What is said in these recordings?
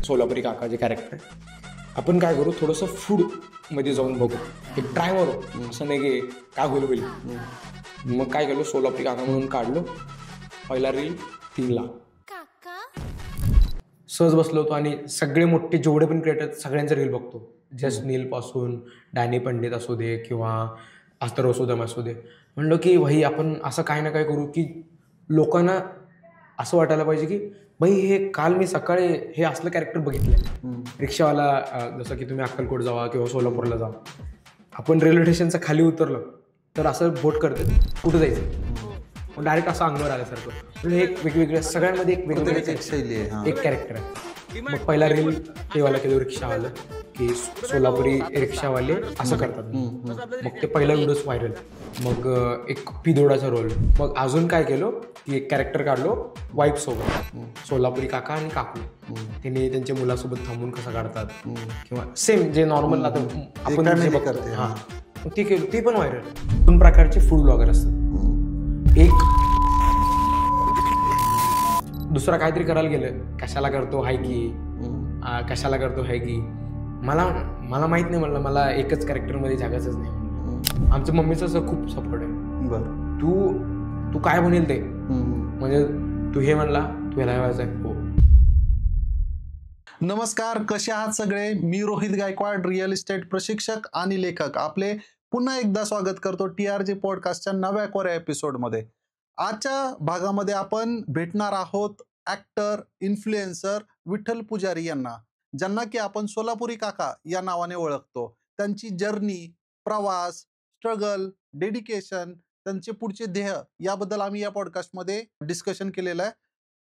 सोलापुरी काका जे कॅरेक्टर आहे, आपण काय करू, थोडंसं फूड मध्ये जाऊन बघू, एक ट्राय मारू, असं नाही की काय होईल. मग काय केलं, सोलापुरी काका म्हणून काढलो, पहिला रील 3 लाख. सहज बसलो होतो आणि सगळे मोठे जेवढे पण क्रिएटर सगळ्यांचे रील बघतो. जस्ट नील पासून डॅनी पंडित असू दे किंवा अस्तरो सुदम असू दे. म्हणलं की भाई आपण असं काय ना काय करू की लोकांना असं वाटायला पाहिजे की भाई हे काल मी सकाळी हे असलं कॅरेक्टर बघितलंय. रिक्षावाला, जसं की तुम्ही अक्कलकोट जावा किंवा सोलापूरला जावा, आपण रेल्वे स्टेशनचं खाली उतरलं तर असं बोट करते कुठं जायचं, डायरेक्ट असं अंगावर आल्यासारखं. म्हणजे एक वेगवेगळ्या सगळ्यांमध्ये एक वेगवेगळी शैली आहे, एक कॅरेक्टर आहे. मग पहिला रील तेवाला केलं रिक्षावालं की सोलापुरी रिक्षावाले असं करतात. मग ते पहिला व्हिडिओच व्हायरल. मग एक पिदोडाचा रोल. मग अजून काय केलं की एक कॅरेक्टर काढलो वाईफ सोबत, सोलापुरी काका आणि काकू. त्यांनी त्यांच्या मुलासोबत थांबून कसं काढतात किंवा सेम जे नॉर्मल आता आपण जे बघतो, हां ते केलं, ते पण व्हायरल. 2 प्रकारचे फूड ब्लॉगर असतात. एक दुसरा काहीतरी करायला गेलं, कशाला करतो हाय की, कशाला करतो हाय की, मला माहित नाही. म्हणलं मला एकच कॅरेक्टरमध्ये जगायचंच नाही. आमच्या मम्मीचं असं खूप सपोर्ट आहे. बरं, तू काय म्हणेल ते, म्हणजे तू हे म्हणला तू ह्याला व्हायचं आहे. हो. नमस्कार, कसे आहात सगळे? मी रोहित गायकवाड, रिअल इस्टेट प्रशिक्षक आणि लेखक. आपले पुन्हा एकदा स्वागत करतो TRG पॉडकास्टच्या नव्या कोऱ्या एपिसोडमध्ये. आजच्या भागामध्ये आपण भेटणार आहोत ऍक्टर, इन्फ्लुएन्सर विठ्ठल पुजारी यांना, ज्यांना की आपण सोलापुरी काका या नावाने ओळखतो. त्यांची जर्नी, प्रवास, स्ट्रगल, डेडिकेशन, त्यांचे पुढचे ध्येय याबद्दल आम्ही या पॉडकास्टमध्ये डिस्कशन केलेलं आहे.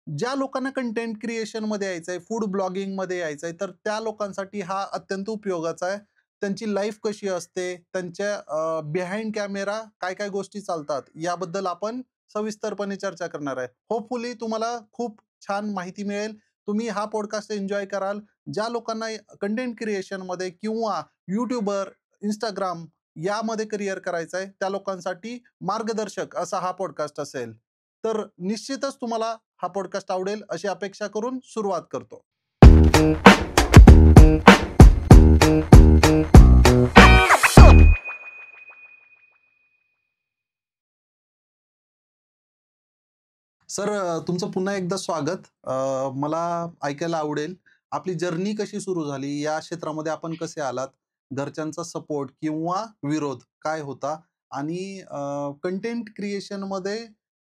ज्या लोकांना कंटेंट क्रिएशन मध्ये यायचंय, फूड ब्लॉगिंग मध्ये यायचंय, तर त्या लोकांसाठी हा अत्यंत उपयोगाचा आहे. त्यांची लाईफ कशी असते, त्यांच्या बिहाइंड कॅमेरा काय काय गोष्टी चालतात याबद्दल आपण सविस्तरपणे चर्चा करणार आहे. होपफुली तुम्हाला खूप छान माहिती मिळेल, तुम्ही हा पॉडकास्ट एन्जॉय कराल. ज्या लोकांना कंटेंट क्रिएशन मध्ये किंवा युट्यूबर, इंस्टाग्राम यामध्ये करिअर करायचं आहे, त्या लोकांसाठी मार्गदर्शक असा हा पॉडकास्ट असेल. तर निश्चितच तुम्हाला हा पॉडकास्ट आवडेल अशी अपेक्षा करून सुरुवात करतो. सर, तुमचं पुन्हा एकदा स्वागत. मला ऐकायला आवडेल आपली जर्नी कशी सुरू झाली, या क्षेत्रामध्ये आपण कसे आलात, घरच्यांचा सपोर्ट किंवा विरोध काय होता, आणि कंटेंट क्रिएशन मध्ये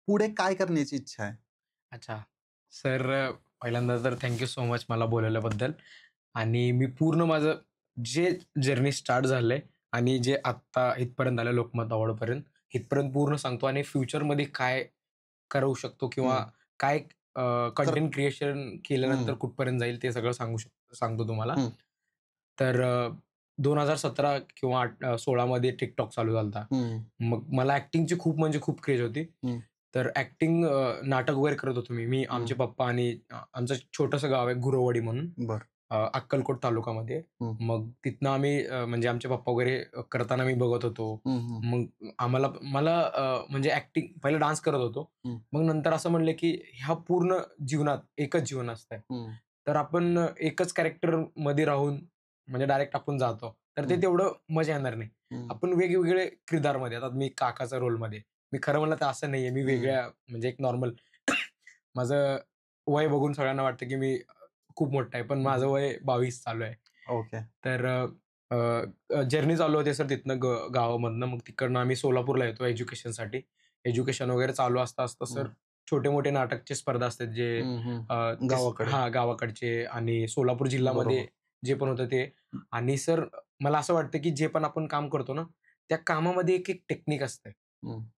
पुढे काय करण्याची इच्छा आहे? अच्छा सर, पहिल्यांदा तर थँक्यू सो मच मला बोलवल्याबद्दल. आणि मी पूर्ण माझं जे जर्नी स्टार्ट झालंय आणि जे आत्ता इथपर्यंत आलं लोकमत अवॉर्डपर्यंत, इथपर्यंत पूर्ण सांगतो. आणि फ्युचरमध्ये काय करू शकतो किंवा काय कंटेंट क्रिएशन केल्यानंतर कुठपर्यंत जाईल ते सगळं सांगतो तुम्हाला. तर 2017 किंवा 16 मध्ये टिकटॉक चालू झालता. मग मला ऍक्टिंगची खूप म्हणजे खूप क्रेज होती. तर ऍक्टिंग, नाटक वगैरे करत होतो मी. आमचे पप्पा आणि आमचं छोटंसं गाव आहे गुरववाडी म्हणून, अक्कलकोट तालुक्यामध्ये. मग तिथनं आम्ही म्हणजे आमचे पप्पा वगैरे करताना मी बघत होतो. मग मला म्हणजे ऍक्टिंग, पहिला डान्स करत होतो. मग नंतर असं म्हणलं की ह्या पूर्ण जीवनात एकच जीवन असतंय, तर आपण एकच कॅरेक्टर मध्ये राहून म्हणजे डायरेक्ट आपण जातो, तर ते तेवढं मजा येणार नाही. आपण वेगवेगळे किरदारमध्ये, आता मी काकाचा रोलमध्ये, मी खरं म्हणलं तर असं नाहीये, मी वेगळ्या म्हणजे एक नॉर्मल माझं वय बघून सगळ्यांना वाटतं की मी खूप मोठं आहे, पण माझं वय 22 चालू आहे. ओके. तर जर्नी चालू होते सर तिथनं गावामधनं. मग तिकडनं आम्ही सोलापूरला येतो एज्युकेशनसाठी. एज्युकेशन वगैरे चालू असता सर छोटे मोठे नाटकचे स्पर्धा असतात जे गावाकडचे आणि सोलापूर जिल्ह्यामध्ये जे पण होतं ते. आणि सर मला असं वाटतं की जे पण आपण काम करतो ना, त्या कामामध्ये एक एक टेक्निक असते.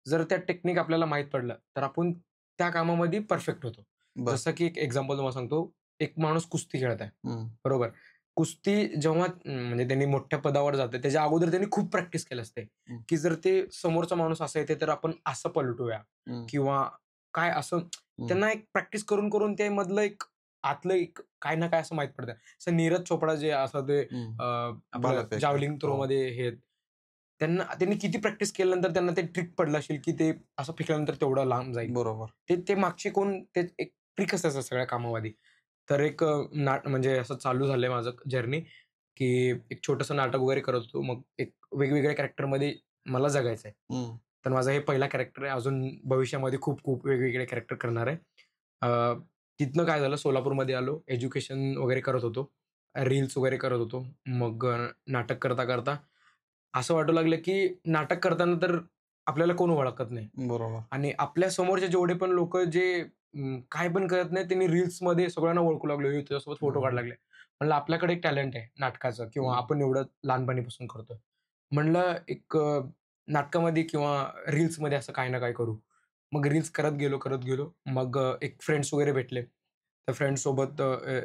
जर त्या टेक्निक आपल्याला माहित पडलं तर आपण त्या कामामध्ये परफेक्ट होतो. जसं की एक एक्झाम्पल तुम्हाला सांगतो. एक माणूस कुस्ती खेळत आहे, बरोबर. कुस्ती जेव्हा म्हणजे त्यांनी मोठ्या पदावर जाते त्याच्या अगोदर त्यांनी खूप प्रॅक्टिस केली असते की जर ते समोरचा माणूस असा येते तर आपण असं पलटूया किंवा काय, असं त्यांना एक प्रॅक्टिस करून करून ते मधलं एक आतलं एक काय ना काय असं माहित पडतं. नीरज चोपडा जे असं ते जावलिंग थ्रो मध्ये हे, त्यांनी किती प्रॅक्टिस केल्यानंतर त्यांना ते ट्रिक पडलं असेल, की ते असं फेकल्यानंतर तेवढं लांब जाईल. बरोबर. ते मागचे कोण ते एक ट्रिक असायचं सगळ्या कामामध्ये. तर एक म्हणजे असं चालू झालंय माझं जर्नी, की एक छोटंसं नाटक वगैरे करत होतो. मग एक वेगवेगळ्या कॅरेक्टरमध्ये मला जगायचं आहे. हं. तर माझा हे पहिला कॅरेक्टर आहे. अजून भविष्यामध्ये खूप वेगवेगळे कॅरेक्टर करणार आहे. अ, तिथनं काय झालं सोलापूरमध्ये आलो. एज्युकेशन वगैरे करत होतो. रील्स वगैरे करत होतो. मग नाटक करता असं वाटू लागलं, की नाटक करताना तर आपल्याला कोण ओळखत नाही बरोबर. आणि आपल्या समोरचे जेवढे पण लोकं जे काय पण करत नाही त्यांनी रील्समध्ये सगळ्यांना ओळखू लागलो. "हे तुझ्यासोबत फोटो काढायला हं, लागले." म्हणलं आपल्याकडे एक टॅलेंट आहे नाटकाचं किंवा हं, आपण एवढं लहानपणीपासून करतोय. म्हणलं एक नाटकामध्ये किंवा रील्समध्ये असं काही ना काही करू. मग रील्स करत गेलो. मग एक फ्रेंड्स वगैरे भेटले. त्या फ्रेंड्ससोबत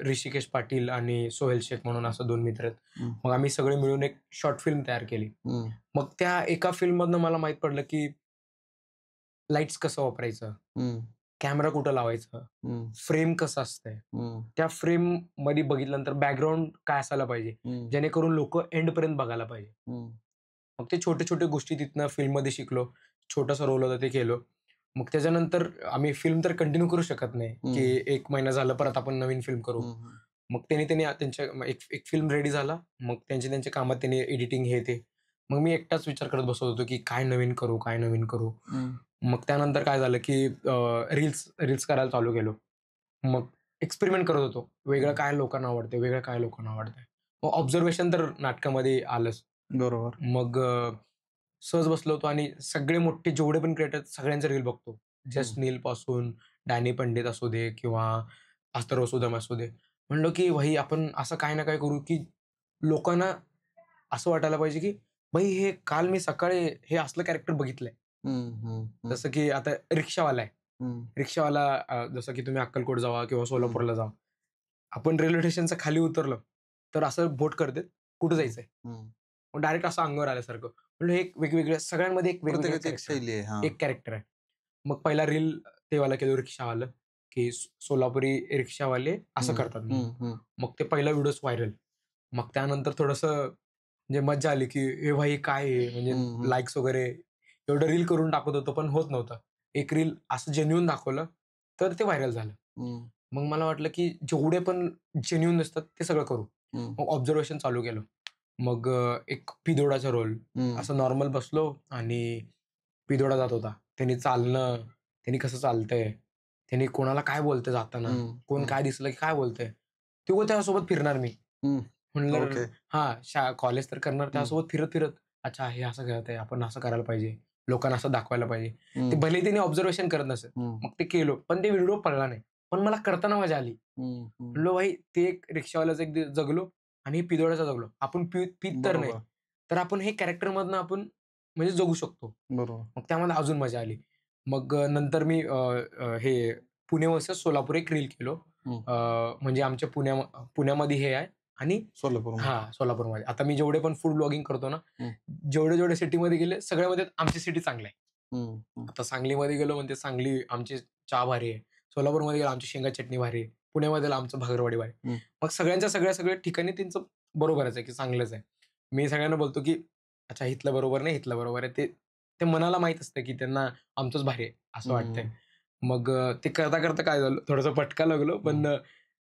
ऋषिकेश पाटील आणि सोहेल शेख म्हणून असं 2 मित्र आहेत. हं, मग आम्ही सगळे मिळून एक शॉर्ट फिल्म तयार केली. हं, मग त्या एका फिल्ममधनं मला माहीत पडलं, की लाईट्स कसं वापरायचं, हं, कॅमेरा कुठं लावायचं, हं, फ्रेम कसं असतंय. हं, त्या फ्रेममध्ये बघितल्यानंतर बॅकग्राऊंड काय असायला पाहिजे, हं, जेणेकरून लोकं एंडपर्यंत बघायला पाहिजे. हं, मग ते छोटे-छोटे गोष्टी तिथनं फिल्ममध्ये शिकलो. छोटासा रोल होता ते केलं. मग त्याच्यानंतर आम्ही फिल्म तर कंटिन्यू करू शकत नाही, की हं, 1 महिना झाला परत आपण नवीन फिल्म करू. हं, मग त्यांनी त्यांच्या एक एक फिल्म रेडी झाला. मग त्यांच्या कामात त्यांनी एडिटिंग हे ते. मग मी एकटाच विचार करत बसत होतो, की काय नवीन करू, काय नवीन करू? हं, मग त्यानंतर काय झालं, की रील्स रील्स करायला चालू केलो. मग एक्सपेरिमेंट करत होतो. वेगळं हं. काय लोकांना आवडतंय, वेगळं काय लोकांना आवडतंय. मग ऑब्झर्वेशन तर नाटकामध्ये आलंच. बरोबर. मग सहज बसलो होतो आणि सगळे मोठे जेवढे पण क्रिएटर आहेत सगळ्यांचे रील बघतो. हं, जस्ट नीलपासून डॅनी पंडित असू दे किंवा अथर्व सुदाम असू दे. म्हणलं की भाई आपण असं काही ना काही करू, की लोकांना असं वाटायला पाहिजे, की भाई हे काल मी सकाळी हे असलं कॅरेक्टर बघितलंय. हं, हं, हं, जसं की आता रिक्षावाला आहे. हं, रिक्षावाला जसं की तुम्ही अक्कलकोट जावा किंवा हं, सोलापूरला जावा. आपण रेल्वे स्टेशनच्या खाली उतरलो, तर असं बोट करतात, "कुठं हं, जायचंय?" हं. मग डायरेक्ट असं अंगावर आल्यासारखं. म्हणलं हे एक वेगवेगळ्या सगळ्यांमध्ये एक वेगवेगळं प्रत्येकाची एक कॅरेक्टर आहे. शैली आहे. हां. एक कॅरेक्टर आहे. मग पहिला रील तेवाला केलो रिक्षावालं, की सोलापुरी रिक्षावाले असं हं, करतात म्हणून. हं, हं, मग ते पहिला व्हिडिओज व्हायरल. मग त्यानंतर थोडंसं म्हणजे मज्जा आली, की "ए भाई काय आहे?" हं, म्हणजे हं, लाइक्स वगैरे एवढं रील करून टाकत होतो, पण होत नव्हतं. एक रील असं जेन्युइन दाखवलं, तर ते व्हायरल झालं. हं, मग मला वाटलं, की जेवढे पण जेन्युइन असतात ते सगळं करू. हं, मग ऑब्झर्वेशन चालू केलं. मग एक पिदोडाचा रोल हं, असं नॉर्मल बसलो आणि पिदोडा जात होता. त्याने चालणं, त्याने कसं चालतंय, त्याने कोणाला काय बोलतंय जाताना, हं, कोण हं, काय दिसलं की काय बोलतंय. तेव्हा त्यासोबत फिरणार मी. हं. म्हणलं ओके. हां, कॉलेज तर करणार हं, त्यासोबत फिरत-फिरत, अच्छा हे असं करतंय, आपण असं करायला पाहिजे. लोकांना असं दाखवायला पाहिजे. ते हं, भलेही त्याने ऑब्झर्वेशन करत नसेल. हं, मग ते केलं. पण ते व्हिडिओ पडला नाही. पण मला करताना मजा आली. हं, हं. म्हणलो भाई ते एक रिक्षावाल्याचा एक दिवस जगलो आणि पिदोळ्याचा जगलो. आपण पीत तर नाही. बरोबर, तर आपण हे कॅरेक्टरमधनं आपण म्हणजे जगू शकतो. बरोबर. मग त्यामध्ये अजून मजा आली. मग नंतर मी हे पुणे वर्सेस सोलापूर एक रील केलो. हं. अ, म्हणजे आमच्या पुण्यामध्ये हे आहे आणि सोलापूरमध्ये. हां, सोलापूरमध्ये. आता मी जेवढे पण फूड ब्लॉगिंग करतो ना, हं, जेवढे सिटीमध्ये गेले सगळ्यामध्ये आमची सिटी चांगली आहे. हं, हं, आता सांगलीमध्ये गेलो म्हणजे सांगली आमची चहा भारी आहे. सोलापूरमध्ये गेलो आमची शेंगा चटणी भारी आहे. पुण्यामध्ये आमचं भाकरवडी भारी आहे. हं, मग सगळ्यांच्या सगळ्या ठिकाणी त्यांचं बरोबरच आहे, की चांगलंच आहे. मी सगळ्यांना बोलतो, की अच्छा इथलं बरोबर नाही, इथलं बरोबर आहे. ते ते मनाला माहीत असतं, की त्यांना आमचंच भारी आहे असं वाटतंय. हं, मग ते करता काय झालं थोडंसं भटका लागलो. पण हं.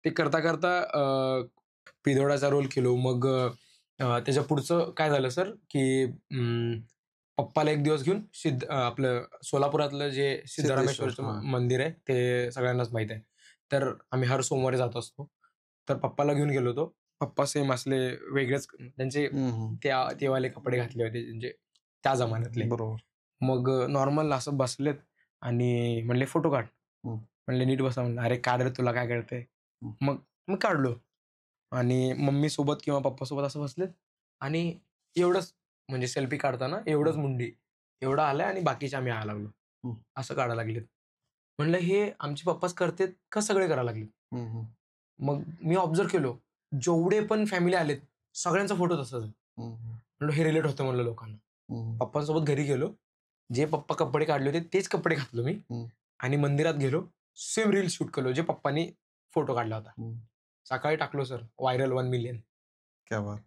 ते करता पिदोडाचा रोल केलो. मग त्याच्या पुढचं काय झालं सर, की पप्पाला एक दिवस घेऊन आपलं सोलापुरातलं जे सिद्धेश्वर. सिद्धरामेश्वरचं हां. मंदिर आहे, ते सगळ्यांनाच माहीत आहे. तर आम्ही हर सोमवारी जात असतो. तर पप्पाला घेऊन गेलो होतो. पप्पा सेम असले वेगळेच त्यांचे हं, हं. ते वाले कपडे घातले होते म्हणजे त्या जमान्यातले. बरोबर. मग नॉर्मल असं बसलेत आणि म्हणले, "फोटो काढ." हं, म्हणले, "नीट बसा." म्हणलं, "अरे काढ रे, तुला काय कळतंय?" हं, मग मी काढलो आणि मम्मीसोबत किंवा पप्पासोबत असं बसलेत आणि एवढंच म्हणजे सेल्फी काढताना हं, एवढंच मुंडी, एवढं आलंय आणि बाकीचे आम्ही यायला लागलो. हं, असं काढायला लागलेत. म्हणलं, "हे आमचे पप्पाच करतेत का सगळे करायला लागलेत?" हं, हं, मग मी ऑब्झर्व्ह केलो. जेवढे पण फॅमिली आलेत, सगळ्यांचा फोटो तसाच आहे. हं, हं, म्हणलं, हे रिलेट होतं म्हणलं लोकांना. हं, पप्पांसोबत घरी गेलो. जे पप्पा कपडे काढले होते तेच कपडे घातलो मी हं, आणि मंदिरात गेलो. सेम रील शूट केलो, जे पप्पांनी फोटो काढला होता. हं. सकाळी टाकलो सर, व्हायरल 1 मिलियन. क्या बात!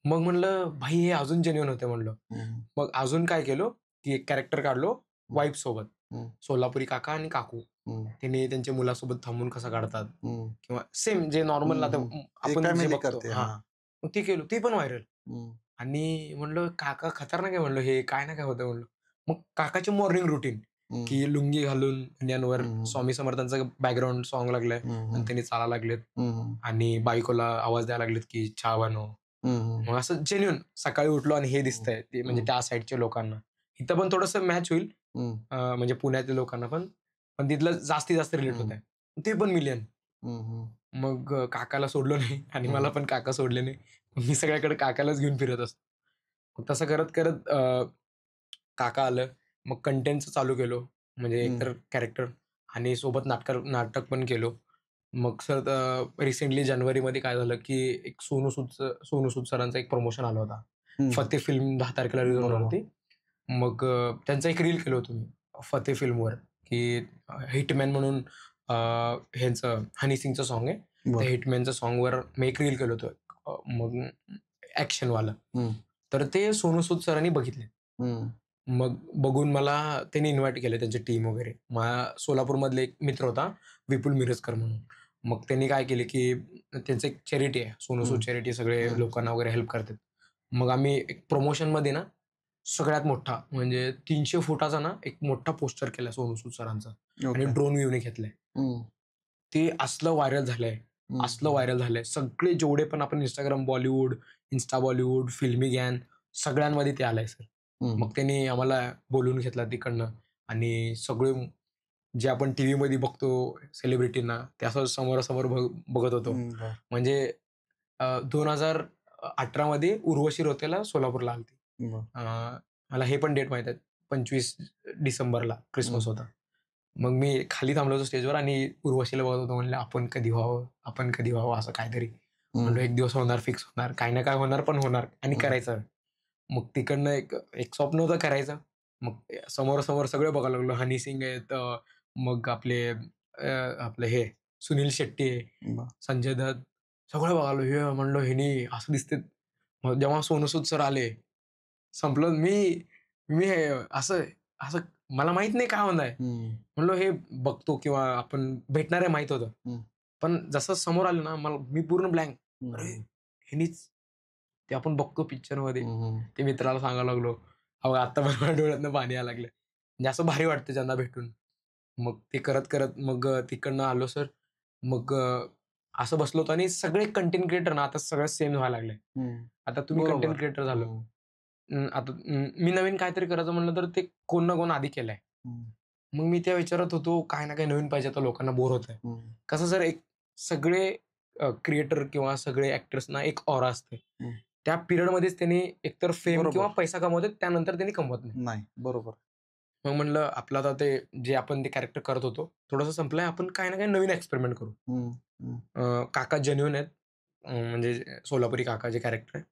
मग म्हणलं, "भाई हे अजून जेन्युइन होते" म्हणलं. हं, मग अजून काय केलं, की एक कॅरेक्टर काढलो हं, वाईफसोबत. हं, सोलापुरी काका आणि काकू. हं, त्यांनी त्यांच्या मुलासोबत थांबून कसं काढतात हं, किंवा सेम जे नॉर्मल हं, आता हं. एक आपण जे फॅमिली बघतो करते. हां. हां. मग ते केलं. ते पण व्हायरल. हं, आणि म्हणलं, "काका खतरनाक आहे" म्हणलं, "हे काय ना काय होतं" म्हणलं. मग काकाची मॉर्निंग रुटीन, हं, की लुंगी घालून अंड्यांवर हं, स्वामी समर्थांचं बॅकग्राऊंड सॉन्ग लागलंय हं, आणि हं, त्यांनी चालायला लागलेत हं, हं, आणि बायकोला आवाज द्यायला लागलेत, की "चहा बनव." हं, हं, मग असं जेन्युइन सकाळी उठलो आणि हे हं, दिसतंय ते म्हणजे हं, त्या साइडच्या लोकांना. इथं पण थोडंसं मॅच होईल हं, म्हणजे पुण्यातल्या लोकांना पण, पण तिथलं जास्तीत जास्त रिलेट होत हं, आहे. ते पण मिलियन. हं, हं, मग काकाला सोडलं नाही आणि मला हं, पण काका सोडले नाही. मी सगळ्याकडे काकालाच घेऊन फिरत असतो. मग तसं करत काका आलं. मग कंटेंटचं चालू केलो. म्हणजे हं, एकतर कॅरेक्टर आणि सोबत नाटक पण केलो. मग सर रिसेंटली जानेवारीमध्ये काय झालं, की एक सोनू सूद सरांचा एक प्रमोशन आला होता. हं. फतेह फिल्म 10 तारखेला रिलीज होणार बरोबर. होती. मग त्यांचा एक रील केलं होतं मी फतेह फिल्मवर, की हिटमॅन म्हणून ह्यांचं हनी सिंगचं सॉन्ग आहे. त्या बरं. हिटमॅनच्या सॉन्गवर मी एक रील केलं होतं. मग ॲक्शनवालं. हं, तर ते सोनू सूद सरांनी बघितले. हं, मग बघून मला त्यांनी इन्व्हाईट केलं त्यांची टीम वगैरे. सोलापूरमधले एक मित्र होता, विपुल मिरजकर म्हणून. मग त्यांनी काय केले, की त्यांचं एक चॅरिटी आहे, सोनू सूद हं, चॅरिटी सगळे हं. लोकांना वगैरे हेल्प करतात. मग आम्ही एक प्रमोशनमध्ये ना, सगळ्यात मोठा म्हणजे 300 फुटाचा ना, एक मोठा पोस्टर केला सोनू सूद सरांचा आणि ओके. ड्रोन व्ह्यूने घेतलाय. हं, ते असलं व्हायरल झालंय, हं, असलं व्हायरल झालंय. सगळे जेवढे पण आपण Instagram बॉलिवूड, Insta बॉलिवूड, फिल्मी गॅन सगळ्यांमध्ये ते आलंय सर. हं, मग त्यांनी आम्हाला बोलवून घेतलं तिकडनं आणि सगळे जे आपण टीव्हीमध्ये बघतो सेलिब्रिटींना, ते असं समोरासमोर बघत होतो. हं. बरं, म्हणजे 2018 मध्ये उर्वशी रौतेला सोलापूरला आली होती. बरं. मला हे पण डेट माहीत आहे. 25 डिसेंबरला क्रिसमस हं, होता. मग मी खाली थांबलो होतो स्टेजवर आणि उर्वशीला बघत होतो. म्हणलं, "आपण कधी व्हावं? आपण कधी व्हावं?" असं काहीतरी. म्हणलो, हं, "एक दिवस होणार, फिक्स होणार. काही ना काय होणार, पण होणार आणि हं, करायचं." मग तिकडनं एक एक स्वप्न होतं करायचं. मग समोरासमोर सगळे बघायला लागलो. हनी सिंग आहेत, मग आपले हे सुनील शेट्टी आहे, बरं. संजय दत्त, सगळं बघायलो. हे म्हणलं, "ह्यानी असं दिसतात." मग जेव्हा सोनू सूद सर आले, संपलं. मी मी हे असं असं मला माहीत नाही काय होणार आहे. हं, म्हणलो हे बघतो किंवा आपण भेटणार आहे माहीत होतं. हं, पण जसं समोर आलं ना, मी पूर्ण ब्लँक. अरे! हं, ह्यानीच ते आपण बघतो पिक्चरमध्ये. हं, हं, ते मित्राला सांगायला लागलो. अहो, आता पण माझ्या डोळ्यातनं पाणी यायला लागलं. म्हणजे असं भारी वाटतं ज्यांना भेटून. मग ते करत मग तिकडनं आलो सर. मग असं बसलो होतो आणि सगळे कंटेंट क्रिएटर ना, आता सगळं सेम व्हायला लागलंय. हं. आता तुम्ही कंटेंट बरोबर. क्रिएटर झालो. हं, आता मी नवीन काहीतरी करायचं म्हणलं तर ते कोण ना कोण आधी केलंय. हं, मग मी त्या विचारात होतो, काही ना काही नवीन पाहिजे आता लोकांना बोर होतंय. हं, कसं सर एक सगळे क्रिएटर किंवा सगळे ॲक्टर्सना एक ऑरा असते. हं. त्या पिरियडमध्येच त्यांनी एकतर फेम किंवा बरोबर. पैसा कमवतात, त्यानंतर त्यांनी कमवत नाही. नाही. बरोबर. मग म्हणलं आपलं आता ते जे आपण ते कॅरेक्टर करत होतो, थोडंसं संपलंय. आपण काही ना काही नवीन एक्सपेरिमेंट करू. हं, हं, काका जेन्युइन आहेत. म्हणजे सोलापुरी काका जे कॅरेक्टर आहे.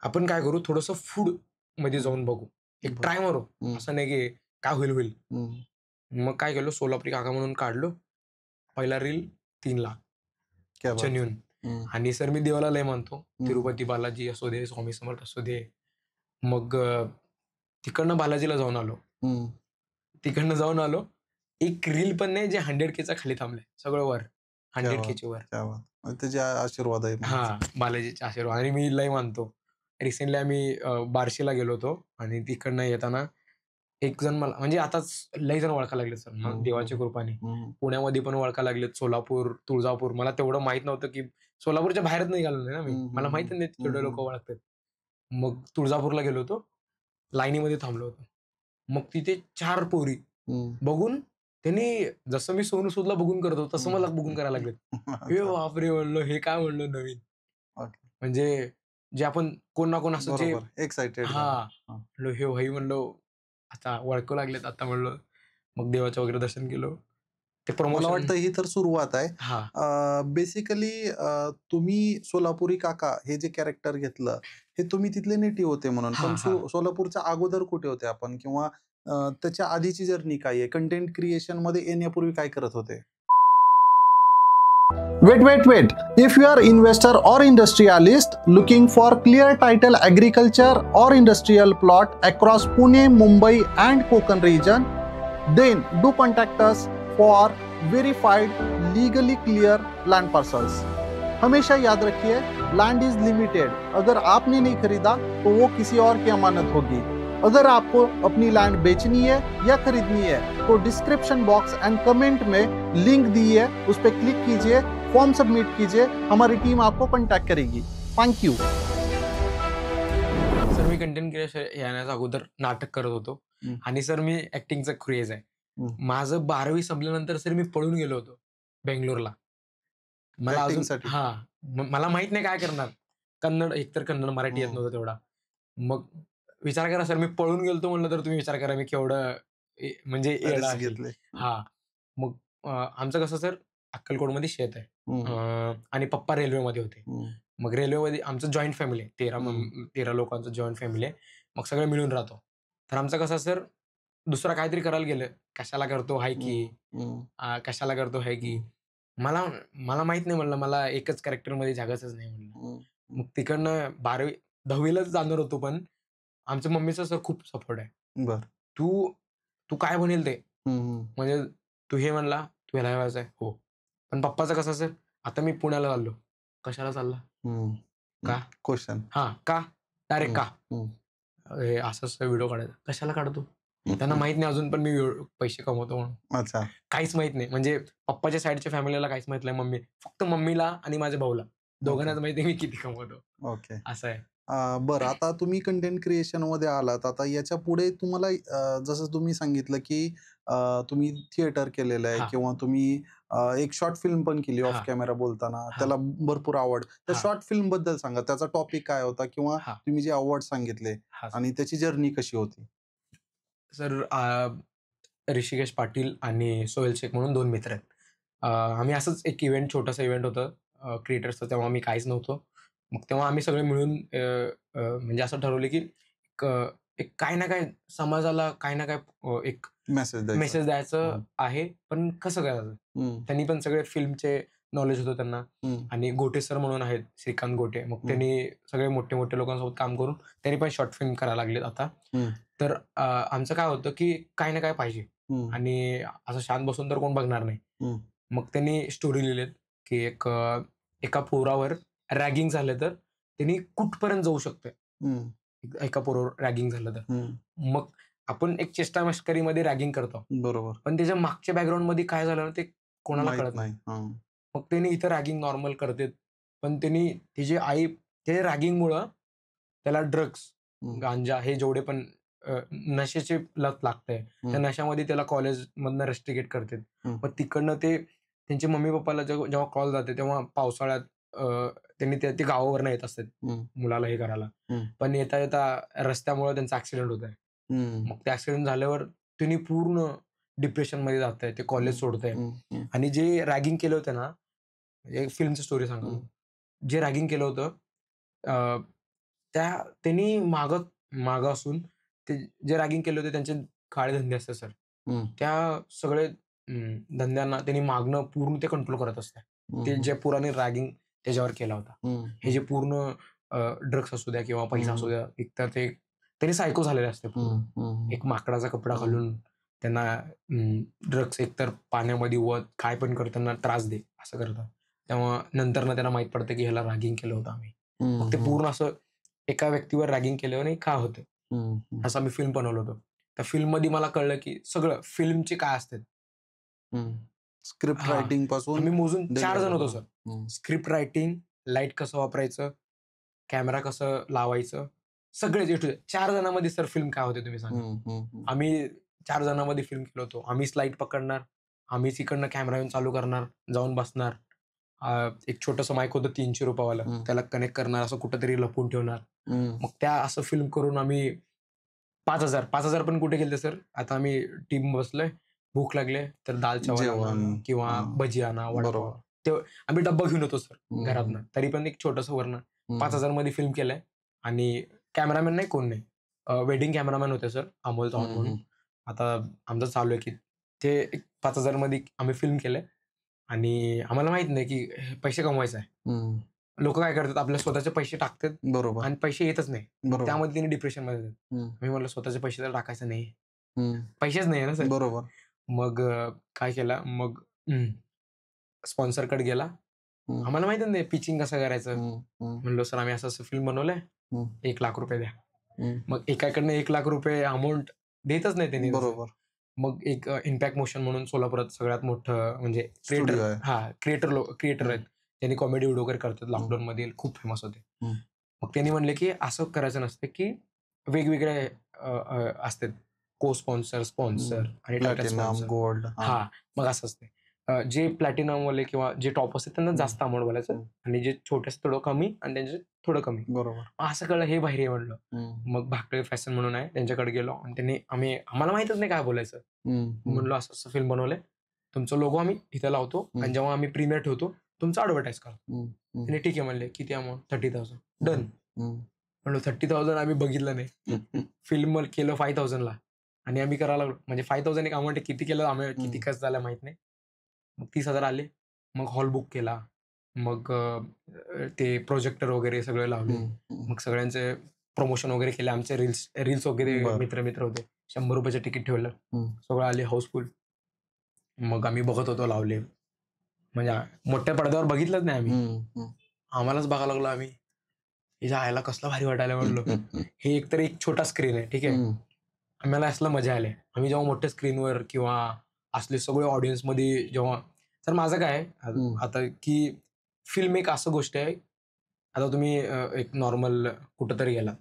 आपण काय करू थोडंसं फूडमध्ये हं. जाऊन बघू. एक बरं. ट्राय मारू. हं, असं नाही की काय होईल, होईल. हं. मग काय केलं सोलापुरी काका म्हणून काढलो. पहिला रील 3,00,000 क्या बात है! जेन्युइन हं, आणि सर मी देवाला लय मानतो. हं, तिरुपती बालाजी असू दे, स्वामी समर्थ असू दे. मग तिकडनं बालाजीला जाऊन आलो. हं. तिकडनं जाऊन आलो. एक रील पण नाही जे 100Kच्या खाली थांबलंय. सगळं वर क्या बात! 100Kच्या वर. क्या बात! म्हणजे त्याचे आशीर्वाद आहे म्हणायचे. हां, बालाजीचे आशीर्वाद आणि मी लय मानतो. रिसेंटली आम्ही बार्शीला गेलो होतो आणि तिकडनं येताना एक जण मला म्हणजे आताच लय जण ओळखायला लागलेत सर हं, देवाच्या हं, कृपाने. हं, पुण्यामध्ये पण ओळखायला लागलेत, सोलापूर, तुळजापूर. मला तेवढं माहीत नव्हतं, की सोलापूरच्या बाहेरच निघालो नाही ना मी. हं, मला हं, माहिती नाही हं, तेवढे लोकं हं, ओळखतात. मग तुळजापूरला गेलो होतो. लाईनीमध्ये थांबलो होतो. मग तिथे 4 पोरी हं, बघून त्यांनी जसं मी सोनू सूदला बघून करतो, तसं मला हं. बघून करायला लागलेत. हे अच्छा. बापरे! म्हणलं हे काय म्हणलं नवीन. ओके. म्हणजे जे आपण कोण ना कोण असं जे बरोबर. एक्साइटेड झाला. हां. हां. म्हणलो हे भाई म्हणलो आता ओळखू लागलेत आता म्हणलं. मग देवाचं वगैरे दर्शन केलं. ते मला प्रमोशन वाटतं ही तर सुरुवात आहे. हां. बेसिकली तुम्ही सोलापुरी काका हे जे कॅरेक्टर घेतलं, हे तुम्ही तिथले नेटिव्ह होते म्हणून. पण हां, हां. सोलापूरच्या अगोदर कुठे होते आपण? किंवा त्याच्या आधीची जर्नी काय आहे? कंटेंट क्रिएशनमध्ये येण्यापूर्वी काय करत होते? Wait. If you are investor or industrialist looking for clear title agriculture or industrial plot across Pune, Mumbai and Konkan region, then do contact us for verified legally clear land parcels. हमेशा याद रखिए, land is limited. अगर आपने नहीं खरीदा तो वो किसी और की अमानत होगी. अगर आपको अपनी लैंड बेचनी है या खरीदनी है तो डिस्क्रिप्शन बॉक्स एंड कमेंट में लिंक दी है, उस पर क्लिक कीजिए, फॉर्म सबमिट कीजिए, हमारी टीम आपको कांटेक्ट करेगी. Thank you. Sir me content creation येण्याच्या अगोदर नाटक करत होतो आणि सर मी ऍक्टिंगचा क्रेज आहे. माझं 12वी संपल्यानंतर सर मी पळून गेलो होतो बेंगलोरला. मला अजून ऍक्टिंगसाठी. मला माहित नाही काय करणार. कन्नड, एकतर कन्नड मराठी येत नव्हतं तेवढा. मग विचार करा सर, मी पळून गेलतो म्हणलं तर तुम्ही विचार करा मी केवढं म्हणजे येडा रिस्क असेल. घेतले. मग आमचं कसं सर, अक्कलकोटमध्ये शेत आहे आणि पप्पा रेल्वेमध्ये होते. मग रेल्वेमध्ये आमचं जॉईंट फॅमिली आहे. 13 लोकांचं जॉईंट फॅमिली आहे. मग सगळे मिळून राहतो. तर आमचं कसं सर, दुसरा काहीतरी करायला गेलं, कशाला करतो हाय की, कशाला करतो हाय की. मला मला माहित नाही म्हणलं, मला एकच कॅरेक्टरमध्ये झागायचंच नाही म्हणलं. मग तिकडनं 10वीलाच जाणार होतो, पण आमच्या मम्मीचा सर खूप सपोर्ट आहे. बर. तू तू काय म्हणेल ते, म्हणजे तू हे म्हणला, तू ह्याला व्हायचं आहे. हो. पण पप्पाचं कसं सर, आता मी पुण्याला चाललो. कशाला चालला? का? क्वेश्चन. का? डायरेक्ट का? हे असं व्हिडिओ काढायचा. कशाला काढतो? त्यांना माहित नाही अजून, पण मी पैसे कमवतो म्हणून. अच्छा. काहीच माहित नाही. म्हणजे पप्पाच्या साईडच्या फॅमिलीला काहीच माहित नाही. फक्त मम्मीला आणि माझ्या भाऊला दोघांनाच माहिती आहे मी किती कमवतो. ओके. असं आहे. बरं, आता तुम्ही कंटेंट क्रिएशन मध्ये आलात. आता याच्या पुढे तुम्हाला जसं तुम्ही सांगितलं की तुम्ही थिएटर केलेलं आहे किंवा तुम्ही एक शॉर्ट फिल्म पण केली ऑफ कॅमेरा बोलताना, त्याला भरपूर आवड. त्या शॉर्ट फिल्म बद्दल सांगा, त्याचा टॉपिक काय होता किंवा तुम्ही जे अवॉर्ड सांगितले आणि त्याची जर्नी कशी होती? सर, ऋषिकेश पाटील आणि सोहेल शेख म्हणून 2 मित्र आहेत. आम्ही असंच एक छोटासा इव्हेंट होतं क्रिएटर्सचं, तेव्हा आम्ही काहीच नव्हतो. मग तेव्हा आम्ही सगळे मिळून म्हणजे असं ठरवलं की एक काही ना काही समाजाला काही ना काही एक मेसेज द्यायचं आहे, पण कसं करायचं? त्यांनी पण सगळे फिल्मचे नॉलेज होतं त्यांना. आणि गोटे सर म्हणून आहेत, श्रीकांत गोटे. मग त्यांनी सगळे मोठे लोकांसोबत काम करून त्यांनी पण शॉर्ट फिल्म करायला लागलेत आता. तर आमचं काय होतं की काही ना काय पाहिजे आणि असं शांत बसून तर कोण बघणार नाही. मग त्यांनी स्टोरी लिहिलेत की एका पोरावर रॅगिंग झालं तर त्यांनी कुठपर्यंत जाऊ शकतंय. एका पोरावर रॅगिंग झालं तर. मग आपण एक चेष्टा मस्करीमध्ये रॅगिंग करतो, बरोबर, पण त्याच्या मागच्या बॅकग्राऊंड मध्ये काय झालं ते कोणाला माहित कळत नाही. नाही. मग त्यांनी इथं रॅगिंग नॉर्मल करतेत, पण त्यांनी तिची आई ते रॅगिंगमुळं त्याला ड्रग्स, गांजा हे जेवढे पण नशेची लत लागते, त्या नशामध्ये त्याला कॉलेजमधनं रेस्ट्रिकेट करतात. मग तिकडनं ते त्यांच्या मम्मी पप्पाला जेव्हा कॉल जाते तेव्हा पावसाळ्यात त्यांनी ते गावावरनं येत असतात मुलाला हे करायला. पण येता येता रस्त्यामुळे त्यांचा ऍक्सिडेंट होत आहे. मग ते ऍक्सिडेंट झाल्यावर त्यांनी पूर्ण डिप्रेशन मध्ये जात आहे, ते कॉलेज सोडत आहे. आणि जे रॅगिंग केलं होतं ना, एक फिल्मची स्टोरी सांगा, जे रॅगिंग केलं होतं त्यांनी मागं असून ते जे रॅगिंग केले होते त्यांचे काळे धंदे असतात सर. त्या सगळे धंद्यांना त्यांनी मागणं पूर्ण ते कंट्रोल करत असतात. ते जे पुराने रॅगिंग त्याच्यावर केला होता. हे जे पूर्ण ड्रग्स असू द्या किंवा पैसा असू द्या, एकतर ते त्यांनी सायको झालेले असते पूर्ण. एक माकडाचा कपडा घालून त्यांना ड्रग्स एकतर पाण्यामध्ये काय पण करताना त्रास दे असं करतात. तेव्हा नंतर त्यांना माहित पडतं की ह्याला रॅगिंग केलं होतं आम्ही. मग ते पूर्ण असं एका व्यक्तीवर रॅगिंग केल्यावर नाही का होतं, असं आम्ही फिल्म बनवलं होतं. त्या फिल्ममध्ये मला कळलं की सगळं फिल्मचे काय असतात. स्क्रिप्ट रायटिंग पासून आम्ही मोजून 4 जण होतो सर. स्क्रिप्ट रायटिंग, लाईट कसं वापरायचं, कॅमेरा कसं लावायचं, सगळे 4 जणांमध्ये सर फिल्म काय होते तुम्ही सांगा. आम्ही 4 जणांमध्ये फिल्म केलं होतो. आम्हीच लाईट पकडणार, आम्हीच इकडनं कॅमेरा येऊन चालू करणार, जाऊन बसणार. एक छोटंसं माईक होतं ₹300 वालं, त्याला कनेक्ट करणार, असं कुठेतरी लपवून ठेवणार. मग त्या असं फिल्म करून आम्ही 5,000 पण कुठे गेले सर. आता आम्ही टीम बसलोय, भूक लागले तर दाल चावल आणा किंवा भजी आणा, वडापाव. ते आम्ही डब्बा घेऊन येतो सर घरातनं. तरी पण एक छोटंसं वरनं 5,000 मध्ये फिल्म केलंय. आणि कॅमेरामॅन नाही, कोण नाही. वेडिंग कॅमेरामॅन होते सर, अमोल चव्हाण म्हणून. आता आमचं चालू आहे की ते 5,000 मध्ये आम्ही फिल्म केलंय आणि आम्हाला माहित नाही की पैसे कमवायचा आहे. लोक काय करतात, आपले स्वतःचे पैसे टाकतात बरोबर. आणि पैसे येतच नाही. बरोबर. त्यामध्ये त्यांनी डिप्रेशनमध्ये जातात. मी म्हटलं स्वतःचे पैसे तर टाकायचे नाही. पैसेच नाही ना सर. बरोबर. मग काय केलं, मग स्पॉन्सरकडे गेला. आम्हाला माहितच नाही पिचिंग कसं करायचं. म्हणलो सर आम्ही असं फिल्म बनवलंय, ₹1,00,000 द्या. मग एकाकडनं ₹1,00,000 अमाऊंट देतच नाही त्यांनी. बरोबर. मग एक इम्पॅक्ट मोशन म्हणून सोलापुरात सगळ्यात मोठं म्हणजे Studio आहे. क्रिएटर आहेत. त्यांनी कॉमेडी व्हिडिओ वगैरे करतात. लॉकडाऊन मध्ये खूप फेमस होते. मग त्यांनी म्हणले की असं करायचं नसतं की वेगवेगळे असतात को स्पॉन्सर आणि टायटल प्लॅटिनम, स्पॉन्सर. गोल्ड. हा, मग असं असते. जे प्लॅटिनम वाले किंवा जे टॉप असते त्यांना जास्त अमाऊंट बोलायचं आणि जे छोटे असते थोडं कमी आणि त्यांचे थोडं कमी. बरोबर. असं कळलं हे बाहेर आहे म्हणलं. मग भाकरे फॅशन म्हणून आहे, त्यांच्याकडे गेलो आणि त्यांनी आम्हाला माहितच नाही काय बोलायचं. म्हणलो असं असं फिल्म बनवलंय, तुमचा लोगो आम्ही इथे लावतो आणि जेव्हा आम्ही प्रीमियर ठेवतो तुमचं ऍडव्हर्टाईज करतो. त्यांनी ठीक आहे म्हणले. किती अमाऊंट? 30,000. डन. म्हणलो 30,000 आम्ही बघितलं नाही. फिल्म केलं 5,000ला आणि आम्ही करायला लागलो. म्हणजे 5,000 एक अमाऊंट किती केलं आम्ही, किती खर्च झाला माहित नाही. मग 30,000 आले. मग हॉल बुक केला. मग ते प्रोजेक्टर वगैरे सगळे लावले. मग सगळ्यांचे प्रमोशन वगैरे केले. आमचे रील्स वगैरे बरं. मित्र होते. ₹100 तिकीट ठेवलं. सगळं आले हाऊसफुल. मग आम्ही बघत होतो लावले. म्हणजे मोठ्या पडद्यावर बघितलंच नाही आम्ही. आम्हालाच बघायला लागलो आम्ही. हिच्या आईला कसलं भारी वाटायला म्हणलो. हे एकतर एक छोटा स्क्रीन आहे, ठीक आहे. आम्हाला असलं मजा आली. आम्ही जेव्हा मोठ्या स्क्रीनवर किंवा असले सगळे ऑडियन्स मध्ये जेव्हा, तर माझं काय आहे आता की फिल्म एक असं गोष्ट आहे. आता तुम्ही एक नॉर्मल कुठंतरी गेला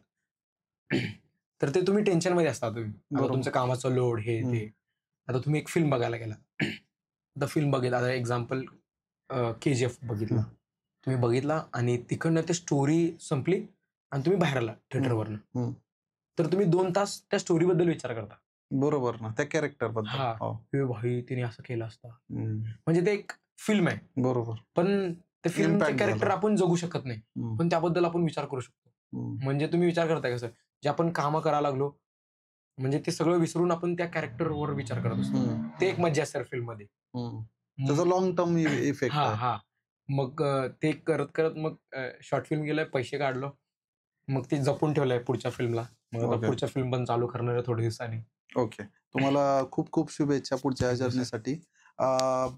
तर ते तुम्ही टेन्शनमध्ये असता तुम्ही. आता बरोबर. तुमचं कामाचं लोड हे ते. आता तुम्ही एक फिल्म बघायला गेला. आता फिल्म बघितला, आता एक्झाम्पल KGF बघितला. तुम्ही बघितला आणि तिकडनं ते स्टोरी संपली आणि तुम्ही बाहेर आला थिएटरवरनं. तर तुम्ही 2 तास त्या स्टोरीबद्दल विचार करता. बरोबर ना, त्या कॅरेक्टर बद्दल. हा, हो. हे भाई तिने असं केलं असतं. म्हणजे ते एक फिल्म आहे. बरोबर. पण ते फिल्मचे Impact कॅरेक्टर झाला. आपण जगू शकत नाही. पण त्याबद्दल आपण विचार करू शकतो. म्हणजे तुम्ही विचार करताय कसं, जे आपण कामं करायला लागलो म्हणजे ते सगळं विसरून आपण त्या कॅरेक्टरवर विचार करत असतो. ते एक मज्जा असते फिल्म मध्ये. त्याचा लॉंग टर्म इफेक्ट आहे. हा. मग ते करत मग शॉर्ट फिल्म गेलंय, पैसे काढलो. मग ते जपून ठेवलंय पुढच्या फिल्मला. मग आता Okay. पुढच्या फिल्म पण चालू करणार आहे थोड्या दिवसांनी. ओके. तुम्हाला खूप खूप शुभेच्छा पुढच्या Thank you, sir. जर्नीसाठी.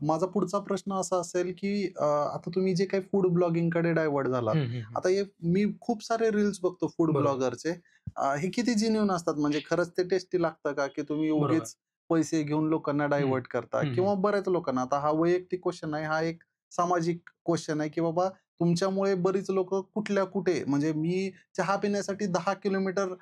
माझा पुढचा प्रश्न असा असेल की आता तुम्ही जे काही फूड ब्लॉगिंगकडे डायव्हर्ट झालात. आता हे मी खूप सारे रील्स बघतो फूड बरोबर. ब्लॉगरचे. हे किती जेन्युइन असतात? म्हणजे खरंच ते टेस्टी लागतं का, की तुम्ही बरोबर. उगीच पैसे घेऊन लोकांना डायव्हर्ट करता? किंवा बऱ्याच लोकांना, आता हा वैयक्तिक क्वेश्चन आहे, हा एक सामाजिक क्वेश्चन आहे, की बाबा तुमच्यामुळे बरीच लोक कुठल्या कुठे, म्हणजे मी चहा पिण्यासाठी 10 किलोमीटर